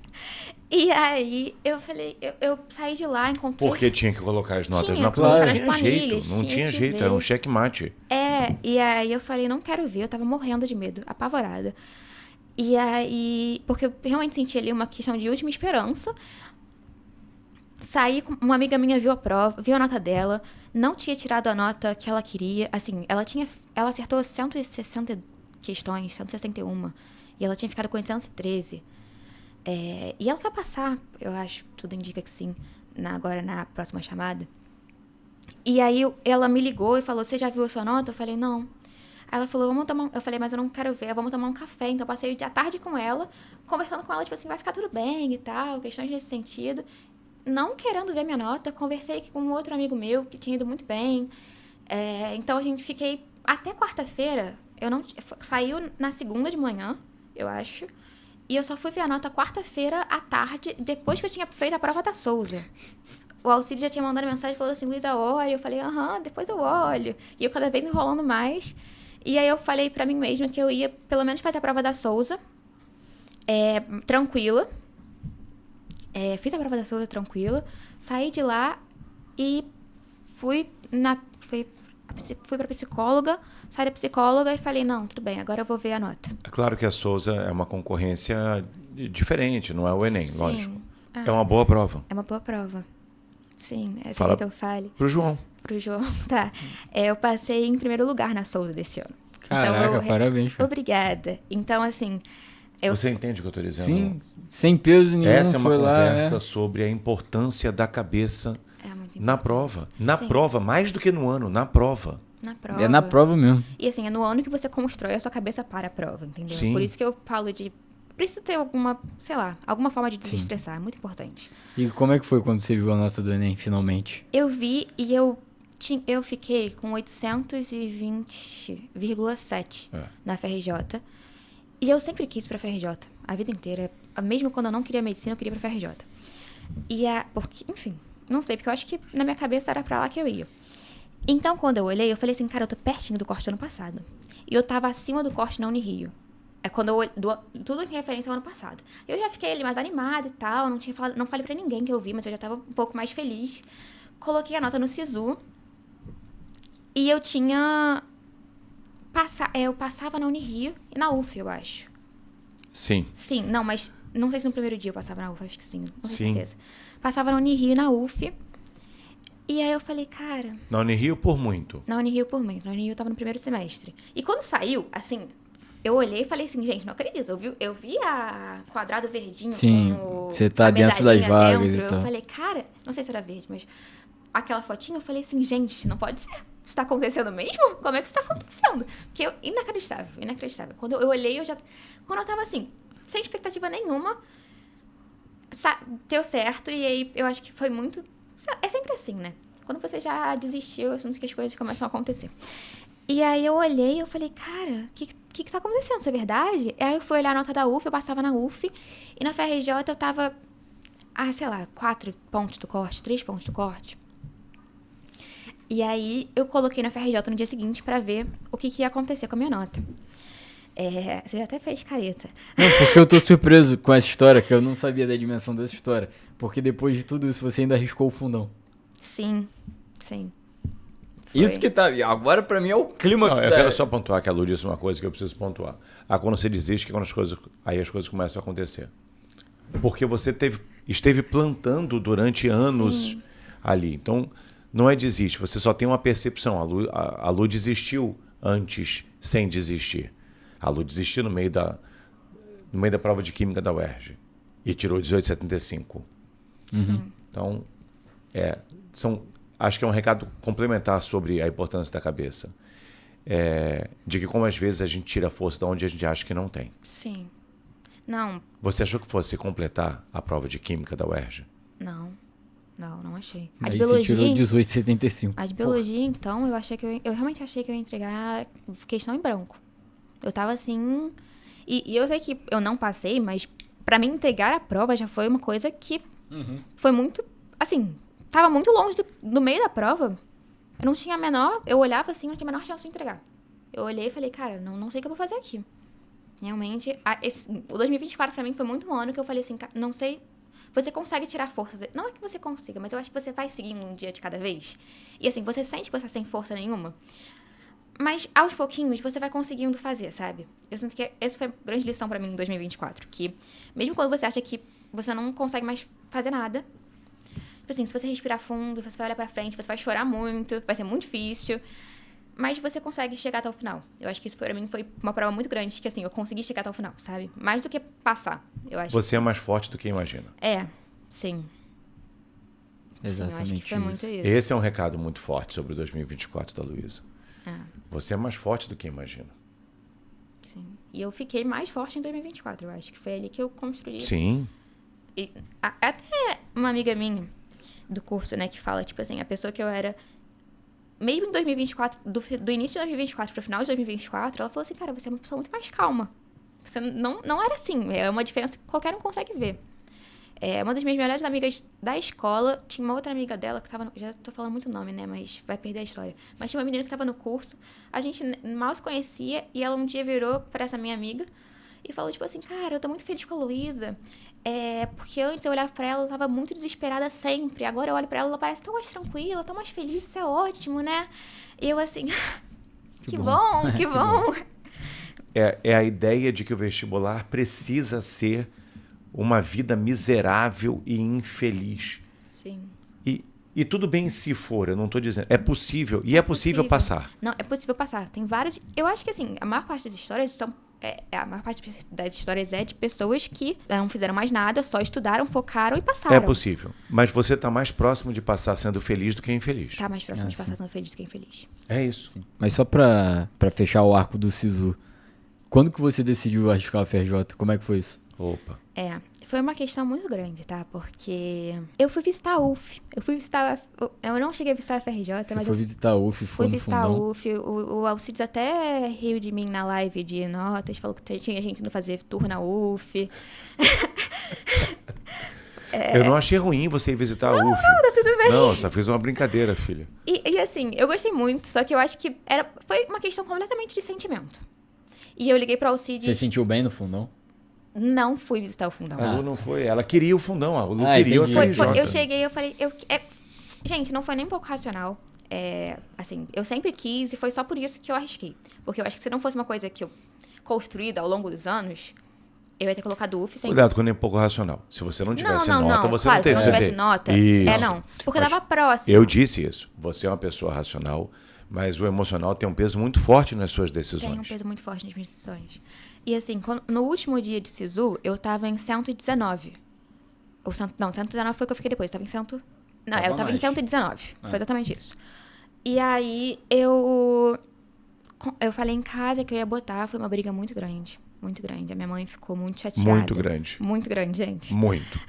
E aí eu falei, eu saí de lá, encontrei... Porque tinha que colocar as notas Tinha na que prova. colocar Não nas tinha planilhas, jeito, não tinha tinha que jeito, ver. era um checkmate. E aí eu falei, não quero ver, eu tava morrendo de medo, apavorada. E aí, porque eu realmente senti ali uma questão de última esperança. Saí, uma amiga minha viu a prova, viu a nota dela, não tinha tirado a nota que ela queria, assim, ela acertou 160 questões, 161, e ela tinha ficado com 813. E ela vai passar, eu acho, tudo indica que sim. agora na próxima chamada. E aí ela me ligou e falou, você já viu a sua nota? Eu falei, não. Aí ela falou, vamos tomar... Eu falei, mas eu não quero ver, vamos tomar um café. Então eu passei a tarde com ela, conversando com ela, tipo assim, vai ficar tudo bem e tal, questões nesse sentido. Não querendo ver minha nota, conversei com um outro amigo meu, que tinha ido muito bem. Então a gente fiquei... Até quarta-feira, saiu na segunda de manhã, eu acho. E eu só fui ver a nota quarta-feira à tarde, depois que eu tinha feito a prova da Souza. O Alcides já tinha mandado mensagem falando assim, Luísa, olha. Eu falei, depois eu olho. E eu cada vez enrolando mais. E aí eu falei pra mim mesma que eu ia pelo menos fazer a prova da Souza, tranquila. Fiz a prova da Souza tranquila, saí de lá e fui pra psicóloga, saí da psicóloga e falei, não, tudo bem, agora eu vou ver a nota. É claro que a Souza é uma concorrência diferente, não é o Enem, Sim. lógico. É uma boa prova. É uma boa prova. Sim, Fala que eu fale. Pro João. Pro João, tá. Eu passei em primeiro lugar na Souza desse ano. Caraca, então, parabéns. Filho. Obrigada. Então, assim... Você entende o que eu tô dizendo? Sim, sem peso nenhum. Essa é uma foi conversa lá, sobre a importância da cabeça muito na prova. Na Sim. prova, mais do que no ano, na prova. Na prova. É na prova mesmo. E assim, é no ano que você constrói a sua cabeça para a prova, entendeu? Sim. Por isso que eu falo de... Precisa ter alguma, sei lá, alguma forma de desestressar. É muito importante. E como é que foi quando você viu a nota do Enem, finalmente? Eu vi e eu fiquei com 820,7 na FRJ. E eu sempre quis pra FRJ, a vida inteira. Mesmo quando eu não queria medicina, eu queria pra FRJ. Porque, enfim, não sei, porque eu acho que na minha cabeça era pra lá que eu ia. Então, quando eu olhei, eu falei assim, cara, eu tô pertinho do corte do ano passado. E eu tava acima do corte na Unirio. Quando eu tudo em referência ao ano passado. Eu já fiquei ali mais animada e tal, não falei pra ninguém que eu vi, mas eu já tava um pouco mais feliz. Coloquei a nota no SISU. E eu tinha... eu passava na Unirio e na UF, eu acho. Sim. Sim, não, mas não sei se no primeiro dia eu passava na UF, acho que sim, não tenho Sim. certeza. Passava na Unirio e na UF. E aí eu falei, cara... Na Unirio por muito. Na Unirio por muito. Na Unirio eu tava no primeiro semestre. E quando saiu, assim, eu olhei e falei assim, gente, não acredito. Eu vi a quadrado verdinho Sim, com você tá a dentro das medalhinha vagas dentro. e tal. Eu falei, cara, não sei se era verde, mas aquela fotinha, eu falei assim, gente, não pode ser. Isso tá acontecendo mesmo? Como é que isso tá acontecendo? Porque inacreditável. Quando eu olhei, quando eu tava assim, sem expectativa nenhuma, deu certo. E aí, eu acho que foi muito... É sempre assim, né? Quando você já desistiu, eu sinto que as coisas começam a acontecer. E aí, eu olhei e eu falei, cara, o que tá acontecendo? Isso é verdade? Aí, eu fui olhar a nota da UF, eu passava na UF. E na FRJ, eu tava, 4 pontos do corte, 3 pontos do corte. E aí, eu coloquei na FRJ no dia seguinte pra ver o que ia acontecer com a minha nota. Você já até fez careta. Não, porque eu tô surpreso com essa história, que eu não sabia da dimensão dessa história. Porque depois de tudo isso, você ainda arriscou o fundão. Sim. Foi. Isso que tá... Agora, pra mim, é o clímax. Eu quero só pontuar que a Lu disse uma coisa que eu preciso pontuar. Quando você desiste, que quando as coisas começam a acontecer. Porque você esteve plantando durante anos ali. Então... Não é desiste, você só tem uma percepção. A Lu desistiu antes, sem desistir. A Lu desistiu no meio da prova de Química da UERJ e tirou 18,75. Então, acho que é um recado complementar sobre a importância da cabeça. De que como às vezes a gente tira a força de onde a gente acha que não tem. Sim. Não. Você achou que fosse completar a prova de Química da UERJ? Não achei. A de biologia... Você tirou 18,75. A de biologia, então, eu realmente achei que eu ia entregar questão em branco. Eu tava assim... E eu sei que eu não passei, mas pra mim entregar a prova já foi uma coisa que foi muito... Assim, tava muito longe do meio da prova. Eu não tinha a menor... Eu olhava assim, não tinha a menor chance de entregar. Eu olhei e falei, cara, não sei o que eu vou fazer aqui. Realmente, o 2024 pra mim foi muito um ano que eu falei assim, não sei... Você consegue tirar forças. Não é que você consiga, mas eu acho que você vai seguindo um dia de cada vez. E assim, você sente que você tá sem força nenhuma. Mas aos pouquinhos você vai conseguindo fazer, sabe? Eu sinto que essa foi a grande lição pra mim em 2024. Que mesmo quando você acha que você não consegue mais fazer nada, tipo assim, se você respirar fundo, você vai olhar pra frente, você vai chorar muito, vai ser muito difícil. Mas você consegue chegar até o final. Eu acho que isso pra mim foi uma prova muito grande, que assim, eu consegui chegar até o final, sabe? Mais do que passar, eu acho. Você é mais forte do que imagina. Sim. Sim, eu acho que foi muito isso. Esse é um recado muito forte sobre o 2024 da Luísa. É, Você é mais forte do que imagina. sim. E eu fiquei mais forte em 2024, eu acho que foi ali que eu construí. Sim. E até uma amiga minha do curso, né, que fala, tipo assim, a pessoa que eu era, mesmo em 2024, do início de 2024 pro final de 2024, ela falou assim, cara, você é uma pessoa muito mais calma. Você não era assim, é uma diferença que qualquer um consegue ver. Uma das minhas melhores amigas da escola, tinha uma outra amiga dela que tava, já tô falando muito nome, né, mas vai perder a história. Mas tinha uma menina que tava no curso, a gente mal se conhecia, e ela um dia virou pra essa minha amiga e falou, tipo assim, cara, eu tô muito feliz com a Luísa, porque antes eu olhava pra ela, ela tava muito desesperada sempre, agora eu olho pra ela, ela parece tão mais tranquila, tão mais feliz, isso é ótimo, né? E eu assim, que bom, que bom. É a ideia de que o vestibular precisa ser uma vida miserável e infeliz. Sim. E tudo bem se for, eu não estou dizendo. É possível. E é possível passar. Não, é possível passar. Tem várias. Eu acho que assim, a maior parte das histórias são. A maior parte das histórias é de pessoas que não fizeram mais nada, só estudaram, focaram e passaram. É possível. Mas você está mais próximo de passar sendo feliz do que infeliz. Tá mais próximo de passar sendo feliz do que infeliz. É isso. Sim. Mas só pra fechar o arco do SISU, quando que você decidiu arriscar a FRJ? Como é que foi isso? Opa. Foi uma questão muito grande, tá? Porque eu fui visitar a UF. Eu não cheguei a visitar a FRJ, Você mas foi eu visitar a UF, fui foi no visitar a fundão? UF. O Alcides até riu de mim na live de notas, falou que tinha gente indo fazer tour na UF. Eu não achei ruim você ir visitar a UF. Não, tá tudo bem. Não, só fiz uma brincadeira, filha. E assim, eu gostei muito, só que eu acho que foi uma questão completamente de sentimento. E eu liguei pro Alcides. Você sentiu bem no fundão? Não fui visitar o fundão. A Lu não foi. Ela queria o fundão. A Lu Ah, queria entendi. o FRJ. Eu cheguei, eu falei... Gente, não foi nem um pouco racional. Assim, eu sempre quis e foi só por isso que eu arrisquei. Porque eu acho que se não fosse uma coisa que eu construída ao longo dos anos, eu ia ter colocado UF sem... Cuidado quando é um pouco racional. Se você não tivesse não, nota, você claro, não teve. se não tivesse nota... Isso. Não. Porque Mas eu tava próximo. eu disse isso. Você é uma pessoa racional, mas o emocional tem um peso muito forte nas suas decisões. Tem um peso muito forte nas minhas decisões. E assim, no último dia de SISU, eu tava em 119. 119 foi o que eu fiquei depois. Eu tava em 119. Foi exatamente isso. E aí, eu falei em casa que eu ia botar. Foi uma briga muito grande. Muito grande. A minha mãe ficou muito chateada. Muito grande. Muito grande, gente. Muito.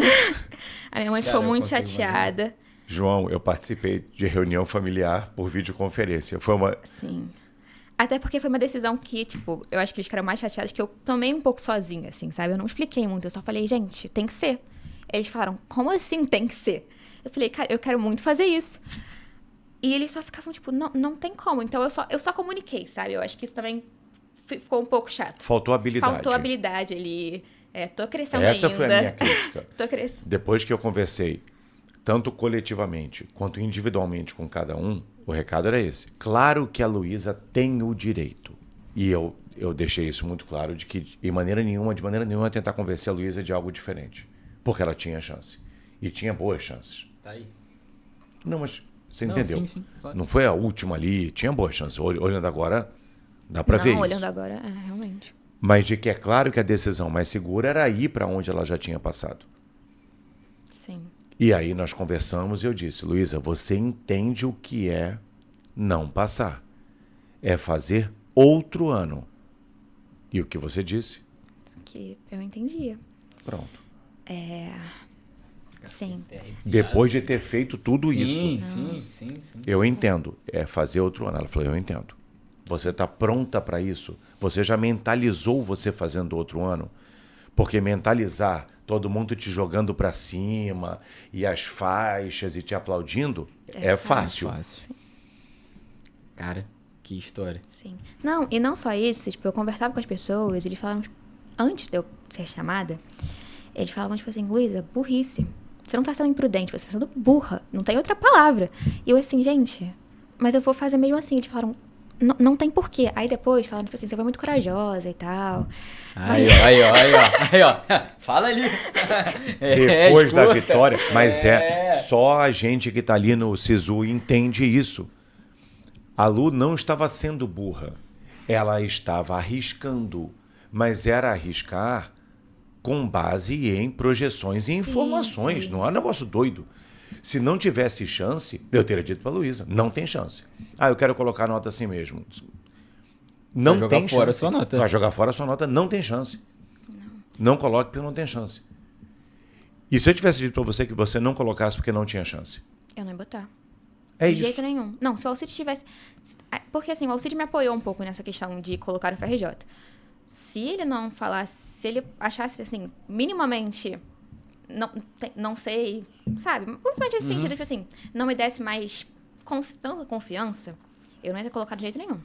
A minha mãe ficou muito chateada. João, eu participei de reunião familiar por videoconferência. Foi uma... Sim. Até porque foi uma decisão que, tipo, eu acho que eles ficaram mais chateados que eu tomei um pouco sozinha, assim, sabe? Eu não expliquei muito, eu só falei, gente, tem que ser. Eles falaram, como assim tem que ser? Eu falei, cara, eu quero muito fazer isso. E eles só ficavam, tipo, não tem como. Então eu só comuniquei, sabe? Eu acho que isso também ficou um pouco chato. Faltou habilidade ali. Tô crescendo Essa ainda. foi a minha crítica. Tô crescendo. Depois que eu conversei, tanto coletivamente quanto individualmente com cada um, o recado era esse. Claro que a Luísa tem o direito. E eu deixei isso muito claro, de que de maneira nenhuma, tentar convencer a Luísa de algo diferente. Porque ela tinha chance. E tinha boas chances. Tá aí. Não, mas você entendeu? Sim, claro. Não foi a última ali, tinha boas chances. Olhando agora, dá pra ver isso. Olhando agora, realmente. Mas de que é claro que a decisão mais segura era ir para onde ela já tinha passado. Sim. E aí nós conversamos e eu disse, Luísa, você entende o que é não passar. É fazer outro ano. E o que você disse? Que eu entendia. Pronto. Sim. Depois de ter feito tudo isso, Sim. eu entendo. É fazer outro ano. Ela falou, eu entendo. Você está pronta para isso? Você já mentalizou você fazendo outro ano? Porque mentalizar todo mundo te jogando para cima e as faixas e te aplaudindo é fácil. Cara, que história. Sim. Não, e não só isso, tipo, eu conversava com as pessoas, eles falavam, antes de eu ser chamada, eles falavam, tipo assim, Luísa, burrice. Você não tá sendo imprudente, você tá sendo burra. Não tem outra palavra. E eu assim, gente, mas eu vou fazer mesmo assim. Eles falaram, não tem porquê. Aí depois falaram, tipo assim, você foi muito corajosa e tal. Aí, ó. Fala ali. Depois da escuta. vitória. Mas só a gente que tá ali no SISU entende isso. A Lu não estava sendo burra. Ela estava arriscando. Mas era arriscar com base em projeções e informações. Sim. Não é um negócio doido. Se não tivesse chance, eu teria dito pra Luísa, não tem chance. Ah, eu quero colocar a nota assim mesmo. Não Vai jogar tem fora chance. a sua nota. Vai jogar fora a sua nota, não tem chance. Não coloque porque não tem chance. E se eu tivesse dito pra você que você não colocasse porque não tinha chance? Eu não ia botar. É De isso. jeito nenhum. Não, se o Alcides tivesse... Porque assim, o Alcides me apoiou um pouco nessa questão de colocar o FRJ. Se ele não falasse, se ele achasse assim, minimamente, não sei, sabe? Principalmente nesse sentido, tipo assim, não me desse mais tanta confiança, eu não ia ter colocado de jeito nenhum.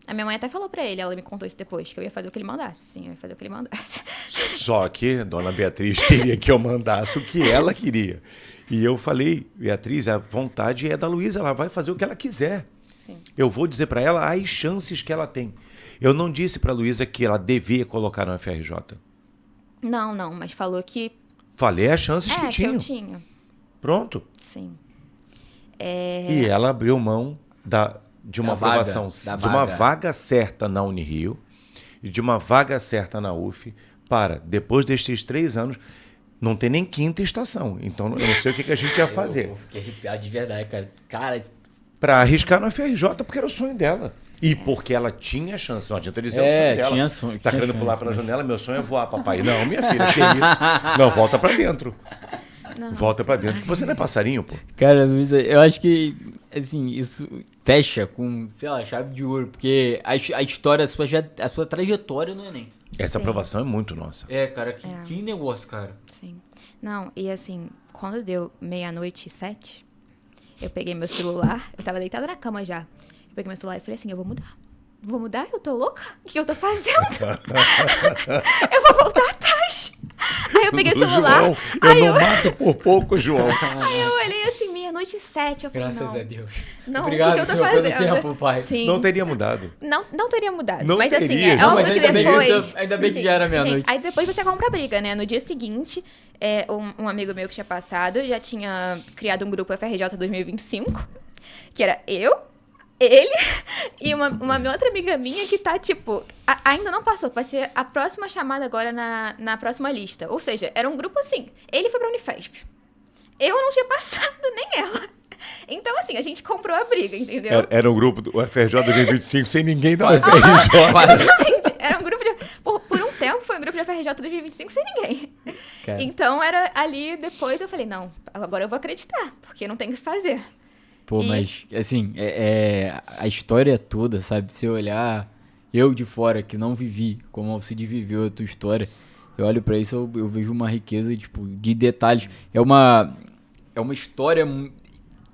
A minha mãe até falou pra ele, ela me contou isso depois, que eu ia fazer o que ele mandasse. Sim, eu ia fazer o que ele mandasse. Só que Dona Beatriz queria que eu mandasse o que ela queria. E eu falei, Beatriz, a vontade é da Luísa, ela vai fazer o que ela quiser. Sim. Eu vou dizer para ela as chances que ela tem. Eu não disse para Luísa que ela devia colocar no FRJ. Não, mas falou que... Falei as chances que que tinham. eu tinha. Pronto. Sim. E ela abriu mão de uma Da vaga, aprovação, da de uma vaga. vaga certa na Unirio e de uma vaga certa na UF para, depois destes 3 anos, não ter nem quinta estação. Então, eu não sei o que a gente ia fazer. Eu fiquei arrepiado de verdade, cara. Cara, Para arriscar no FRJ, porque era o sonho dela. E porque ela tinha chance. Não adianta dizer o sonho dela. tinha sonho. Tá tinha querendo chance, pular pela né? janela? Meu sonho é voar, papai. Não, minha filha, que isso? Não, volta pra dentro. Não, Volta pra dentro. Você não é passarinho, pô. Cara, Luísa, eu acho que, assim, isso fecha com, sei lá, chave de ouro. Porque a história, a sua trajetória no Enem. Essa Sim. aprovação é muito nossa. Cara, que negócio, cara. Sim. Não, e assim, quando deu 00:07, eu peguei meu celular, eu tava deitada na cama já. Eu peguei meu celular e falei assim, eu vou mudar. Vou mudar? Eu tô louca? O que eu tô fazendo? Eu vou voltar atrás. Aí eu peguei o celular. João, aí eu não mato por pouco, João. Aí eu olhei assim, 00:07, eu falei, Graças não. a Deus. Não, Obrigado, o que eu tô Senhor, pelo fazendo? tempo, pai. Sim. Não teria mudado. Não teria mudado. Não mas assim, teria, é João. óbvio Mas que ainda bem que depois... isso- ainda bem que já era meia-noite. Gente, aí depois você compra a briga, né? No dia seguinte, um amigo meu que tinha passado já tinha criado um grupo FRJ 2025, que era eu, ele e uma outra amiga minha que tá, tipo... ainda não passou, vai ser a próxima chamada agora na próxima lista. Ou seja, era um grupo assim. Ele foi pra Unifesp. Eu não tinha passado, nem ela. Então, assim, a gente comprou a briga, entendeu? Era um grupo do FRJ 2025 sem ninguém da UFRJ. Exatamente. Era um grupo de... Por um tempo foi um grupo de FRJ 2025 sem ninguém. Cara. Então, era ali, depois eu falei, não, agora eu vou acreditar, porque não tem o que fazer. Pô, E- mas, assim, a história toda, sabe? Se eu olhar, eu de fora, que não vivi como o Alcides viveu a tua história, eu olho pra isso, eu vejo uma riqueza, tipo, de detalhes. É uma história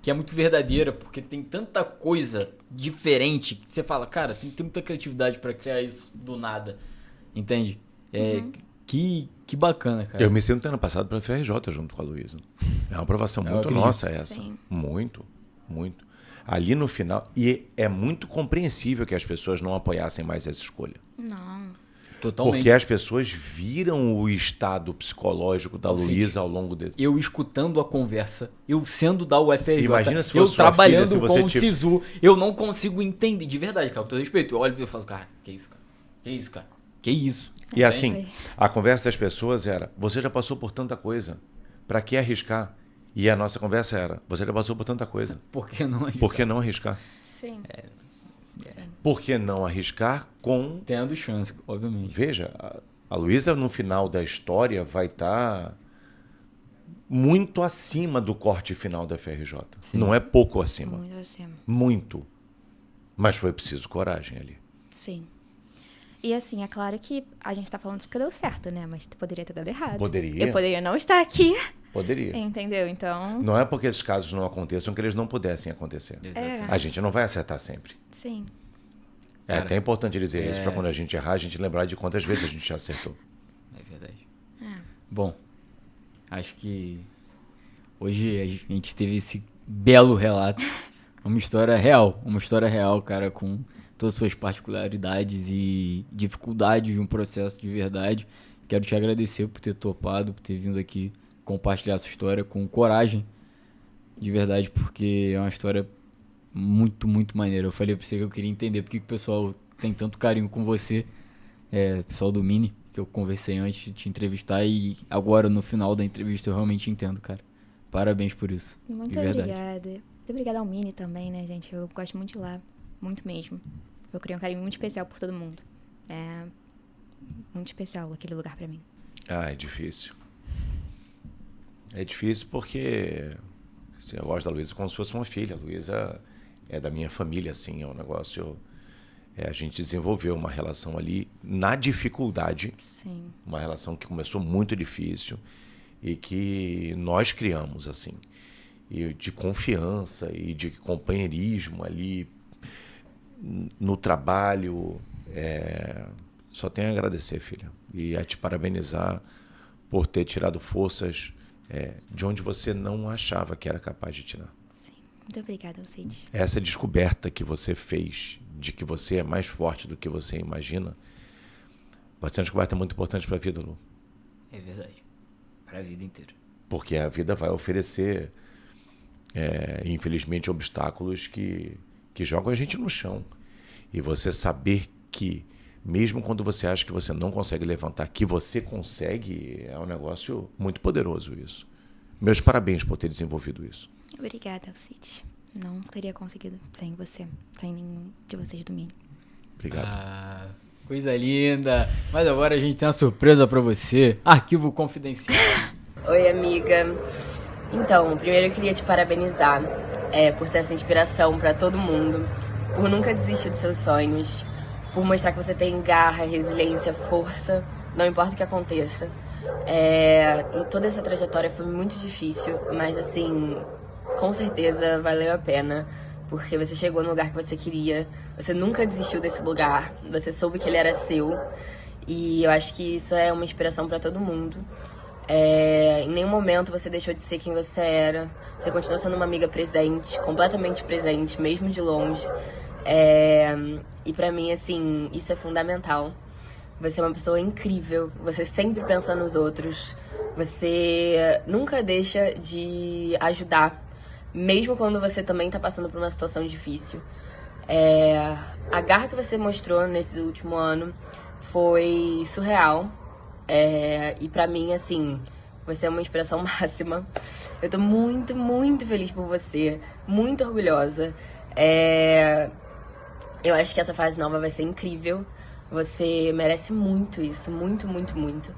que é muito verdadeira, porque tem tanta coisa diferente que você fala, cara, tem que ter muita criatividade pra criar isso do nada, entende? Que bacana, cara. Eu me sinto ano passado para a FRJ junto com a Luísa. É uma aprovação Eu muito acredito. nossa essa. Sim. Muito, muito. Ali no final... E é muito compreensível que as pessoas não apoiassem mais essa escolha. Não. Totalmente. Porque as pessoas viram o estado psicológico da Alcides. Luísa ao longo de... Eu escutando a conversa, eu sendo da UFRJ, Imagina se eu fosse sua trabalhando filha, se você com o tipo- Sisu, eu não consigo entender, de verdade, cara, com todo respeito. Eu olho e falo, cara, que isso, cara? Que isso, cara? Que isso? E assim, Foi. a conversa das pessoas era, você já passou por tanta coisa, para que arriscar? E a nossa conversa era, você já passou por tanta coisa, Por que não? por que não arriscar? Sim. Sim. Por que não arriscar com... Tendo chance, obviamente. Veja, a Luísa no final da história vai estar muito acima do corte final da FRJ. Sim. Não é pouco acima, Muito acima. muito. Mas foi preciso coragem ali. Sim. E assim, é claro que a gente tá falando isso porque deu certo, né? Mas poderia ter dado errado. Poderia. Eu poderia não estar aqui. Poderia. Entendeu? Então, Não é porque esses casos não aconteçam que eles não pudessem acontecer. Exatamente. A gente não vai acertar sempre. sim. É Cara, até importante dizer isso é- para quando a gente errar, a gente lembrar de quantas vezes a gente já acertou. É verdade. É. Bom, acho que hoje a gente teve esse belo relato. Uma história real, cara, com todas as suas particularidades e dificuldades de um processo de verdade. Quero te agradecer por ter topado, por ter vindo aqui compartilhar sua história com coragem, de verdade, porque é uma história muito, muito maneira. Eu falei pra você que eu queria entender porque que o pessoal tem tanto carinho com você, pessoal do Mini, que eu conversei antes de te entrevistar, e agora no final da entrevista eu realmente entendo, cara. Parabéns por isso. Muito de verdade. obrigada. Muito obrigada ao Mini também, né, gente? Eu gosto muito de ir lá. Muito mesmo. Eu criei um carinho muito especial por todo mundo. É muito especial aquele lugar pra mim. Ah, é difícil. É difícil porque eu gosto da Luísa como se fosse uma filha. A Luísa é da minha família, assim, é um negócio... a gente desenvolveu uma relação ali na dificuldade. Sim. Uma relação que começou muito difícil e que nós criamos, assim. E de confiança e de companheirismo ali no trabalho. Só tenho a agradecer, filha. E a te parabenizar por ter tirado forças de onde você não achava que era capaz de tirar. Sim. Muito obrigada, Alcides. Essa descoberta que você fez de que você é mais forte do que você imagina vai ser uma descoberta muito importante para a vida, Lu. É verdade. Pra vida inteira. Porque a vida vai oferecer, infelizmente, obstáculos que jogam a gente no chão. E você saber que, mesmo quando você acha que você não consegue levantar, que você consegue, é um negócio muito poderoso isso. Meus parabéns por ter desenvolvido isso. Obrigada, Alcides. Não teria conseguido sem você, sem nenhum de vocês do Mini. Obrigado. Coisa linda. Mas agora a gente tem uma surpresa pra você. Arquivo confidencial. Oi, amiga. Então, primeiro eu queria te parabenizar por ser essa inspiração pra todo mundo, por nunca desistir dos seus sonhos, por mostrar que você tem garra, resiliência, força, não importa o que aconteça. Toda essa trajetória foi muito difícil, mas assim, com certeza valeu a pena, porque você chegou no lugar que você queria, você nunca desistiu desse lugar, você soube que ele era seu, e eu acho que isso é uma inspiração pra todo mundo. Em nenhum momento você deixou de ser quem você era, você continua sendo uma amiga presente, completamente presente, mesmo de longe. E pra mim, assim, isso é fundamental. Você é uma pessoa incrível, você sempre pensa nos outros, você nunca deixa de ajudar, mesmo quando você também tá passando por uma situação difícil. A garra que você mostrou nesse último ano foi surreal. E pra mim, assim, você é uma inspiração máxima. Eu tô muito, muito feliz por você, muito orgulhosa. Eu acho que essa fase nova vai ser incrível. Você merece muito isso, muito, muito, muito.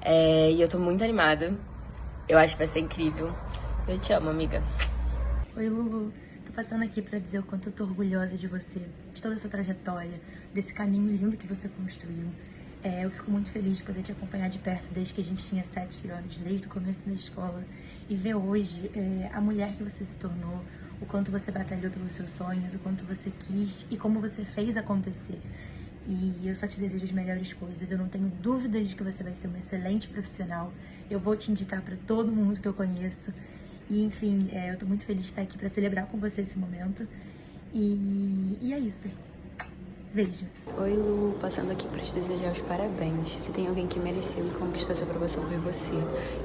E eu tô muito animada. Eu acho que vai ser incrível. Eu te amo, amiga. Oi, Lulu. Tô passando aqui pra dizer o quanto eu tô orgulhosa de você, de toda a sua trajetória, desse caminho lindo que você construiu. Eu fico muito feliz de poder te acompanhar de perto desde que a gente tinha 7 anos, desde o começo da escola, e ver hoje a mulher que você se tornou, o quanto você batalhou pelos seus sonhos, o quanto você quis e como você fez acontecer. E eu só te desejo as melhores coisas. Eu não tenho dúvidas de que você vai ser uma excelente profissional. Eu vou te indicar para todo mundo que eu conheço. E, enfim, eu tô muito feliz de estar aqui para celebrar com você esse momento. E é isso. Beijo. Oi, Lu. Passando aqui para te desejar os parabéns. Se tem alguém que mereceu e conquistou essa aprovação, foi você.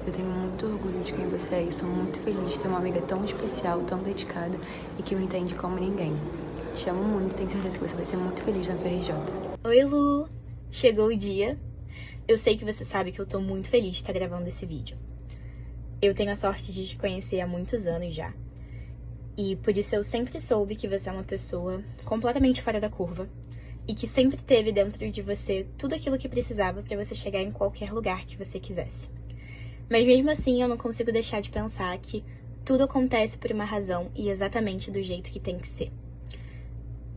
Eu tenho muito orgulho de quem você é e sou muito feliz de ter uma amiga tão especial, tão dedicada e que me entende como ninguém. Te amo muito, tenho certeza que você vai ser muito feliz na FRJ. Oi, Lu! Chegou o dia. Eu sei que você sabe que eu tô muito feliz de estar gravando esse vídeo. Eu tenho a sorte de te conhecer há muitos anos já. E por isso eu sempre soube que você é uma pessoa completamente fora da curva e que sempre teve dentro de você tudo aquilo que precisava para você chegar em qualquer lugar que você quisesse. Mas mesmo assim eu não consigo deixar de pensar que tudo acontece por uma razão e exatamente do jeito que tem que ser.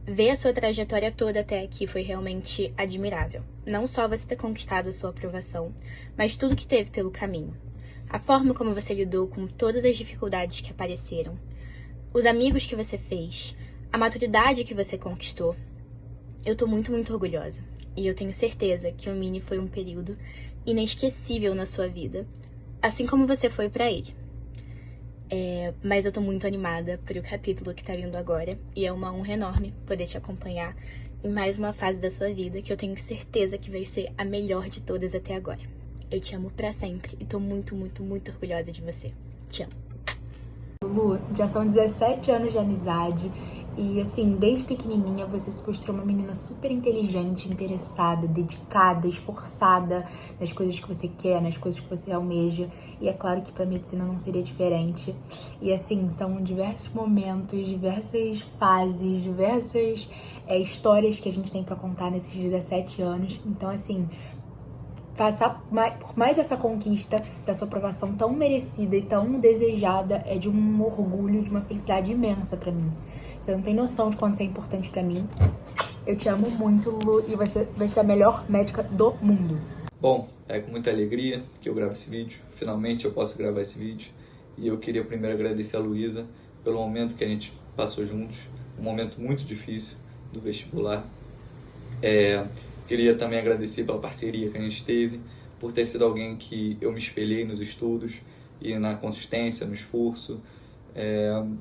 Ver a sua trajetória toda até aqui foi realmente admirável. Não só você ter conquistado a sua aprovação, mas tudo que teve pelo caminho. A forma como você lidou com todas as dificuldades que apareceram, os amigos que você fez, a maturidade que você conquistou. Eu tô muito, muito orgulhosa. E eu tenho certeza que o Mini foi um período inesquecível na sua vida, assim como você foi pra ele. Mas eu tô muito animada pro capítulo que tá vindo agora, e é uma honra enorme poder te acompanhar em mais uma fase da sua vida que eu tenho certeza que vai ser a melhor de todas até agora. Eu te amo pra sempre e tô muito, muito, muito orgulhosa de você. Te amo. Lu, já são 17 anos de amizade E assim, desde pequenininha você se mostrou uma menina super inteligente, interessada, dedicada, esforçada nas coisas que você quer, nas coisas que você almeja. E é claro que pra medicina não seria diferente. E assim, são diversos momentos, diversas fases, diversas histórias que a gente tem pra contar nesses 17 anos. Então assim, por mais essa conquista da sua aprovação tão merecida e tão desejada, é de um orgulho, de uma felicidade imensa pra mim. Você não tem noção de quanto isso é importante pra mim. Eu te amo muito, Lu, e vai ser a melhor médica do mundo. Bom, é com muita alegria que eu gravo esse vídeo. Finalmente eu posso gravar esse vídeo. E eu queria primeiro agradecer a Luísa pelo momento que a gente passou juntos. Um momento muito difícil do vestibular. Queria também agradecer pela parceria que a gente teve, por ter sido alguém que eu me espelhei nos estudos e na consistência, no esforço.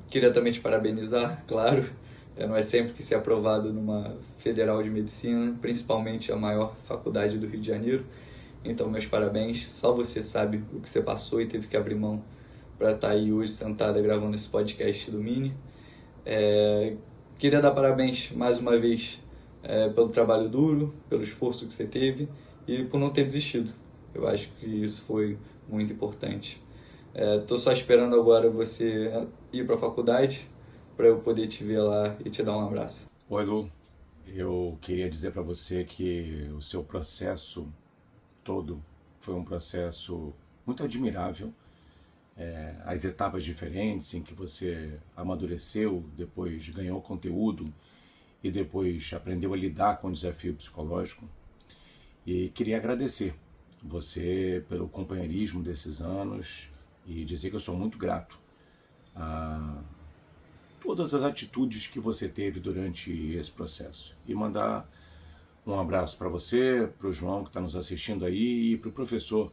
Queria também te parabenizar, claro. Não é sempre que ser aprovado numa Federal de Medicina, principalmente a maior faculdade do Rio de Janeiro. Então, meus parabéns. Só você sabe o que você passou e teve que abrir mão para estar aí hoje sentada gravando esse podcast do Mini. Queria dar parabéns mais uma vez pelo trabalho duro, pelo esforço que você teve e por não ter desistido. Eu acho que isso foi muito importante. Tô só esperando agora você ir para a faculdade para eu poder te ver lá e te dar um abraço. Oi, Lu. Eu queria dizer para você que o seu processo todo foi um processo muito admirável. As etapas diferentes em que você amadureceu, depois ganhou conteúdo e depois aprendeu a lidar com o desafio psicológico. E queria agradecer você pelo companheirismo desses anos e dizer que eu sou muito grato a todas as atitudes que você teve durante esse processo. E mandar um abraço para você, para o João que está nos assistindo aí e para o professor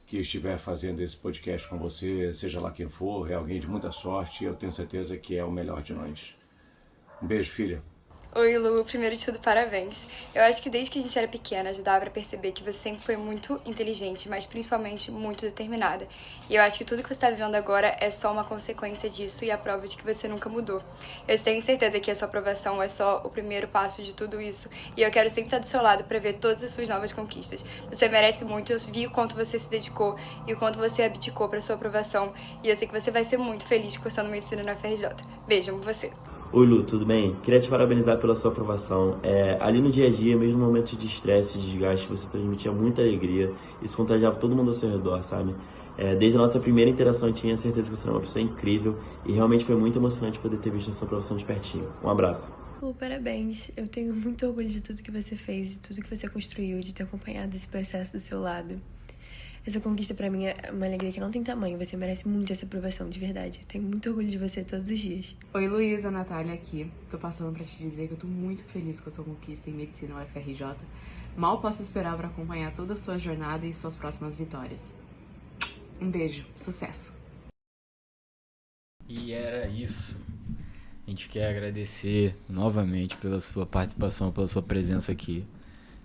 que estiver fazendo esse podcast com você, seja lá quem for, é alguém de muita sorte e eu tenho certeza que é o melhor de nós. Um beijo, filha. Oi, Lu, primeiro de tudo, parabéns. Eu acho que desde que a gente era pequena já dava pra perceber que você sempre foi muito inteligente, mas principalmente muito determinada. E eu acho que tudo que você tá vivendo agora é só uma consequência disso e a prova de que você nunca mudou. Eu tenho certeza que a sua aprovação é só o primeiro passo de tudo isso. E eu quero sempre estar do seu lado pra ver todas as suas novas conquistas. Você merece muito, eu vi o quanto você se dedicou e o quanto você abdicou pra sua aprovação. E eu sei que você vai ser muito feliz cursando medicina na FRJ. Beijo, amo você. Oi, Lu, tudo bem? Queria te parabenizar pela sua aprovação. Ali no dia a dia, mesmo no momento de estresse e desgaste, você transmitia muita alegria. Isso contagiava todo mundo ao seu redor, sabe? Desde a nossa primeira interação, eu tinha certeza que você era uma pessoa incrível e realmente foi muito emocionante poder ter visto a sua aprovação de pertinho. Um abraço. Lu, parabéns. Eu tenho muito orgulho de tudo que você fez, de tudo que você construiu, de ter acompanhado esse processo do seu lado. Essa conquista pra mim é uma alegria que não tem tamanho. Você merece muito essa aprovação, de verdade. Eu tenho muito orgulho de você todos os dias. Oi, Luísa, Natália aqui. Tô passando pra te dizer que eu tô muito feliz com a sua conquista em Medicina UFRJ. Mal posso esperar pra acompanhar toda a sua jornada e suas próximas vitórias. Um beijo, sucesso! E era isso. A gente quer agradecer novamente pela sua participação, pela sua presença aqui.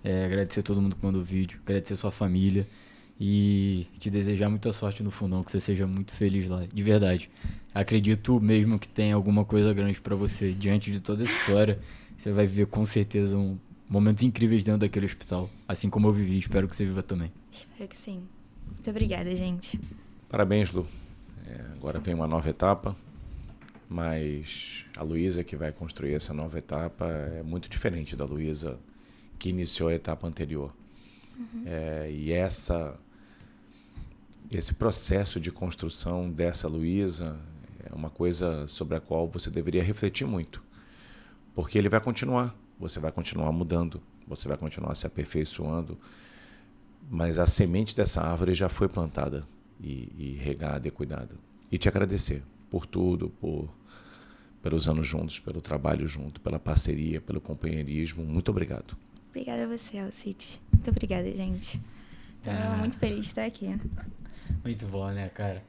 Agradecer a todo mundo que mandou o vídeo, agradecer a sua família. E te desejar muita sorte no fundão, que você seja muito feliz lá, de verdade. Acredito mesmo que tem alguma coisa grande pra você. Diante de toda essa história, você vai viver com certeza momentos incríveis dentro daquele hospital. Assim como eu vivi, espero que você viva também. Espero que sim. Muito obrigada, gente. Parabéns, Lu. Agora vem uma nova etapa, mas a Luísa que vai construir essa nova etapa é muito diferente da Luísa que iniciou a etapa anterior. E esse processo de construção dessa Luísa é uma coisa sobre a qual você deveria refletir muito, porque ele vai continuar, você vai continuar mudando, você vai continuar se aperfeiçoando, mas a semente dessa árvore já foi plantada e regada e cuidada. E te agradecer por tudo, pelos anos juntos, pelo trabalho junto, pela parceria, pelo companheirismo. Muito obrigado. Obrigada a você, Alcides. Muito obrigada, gente. Tô muito feliz de estar aqui. Muito bom, né, cara?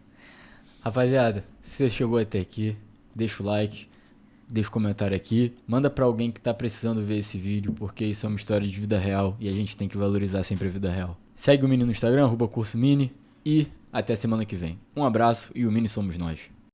Rapaziada, se você chegou até aqui, deixa o like, deixa o comentário aqui, manda pra alguém que tá precisando ver esse vídeo, porque isso é uma história de vida real e a gente tem que valorizar sempre a vida real. Segue o Mini no Instagram, @CursoMini, e até semana que vem. Um abraço e o Mini somos nós.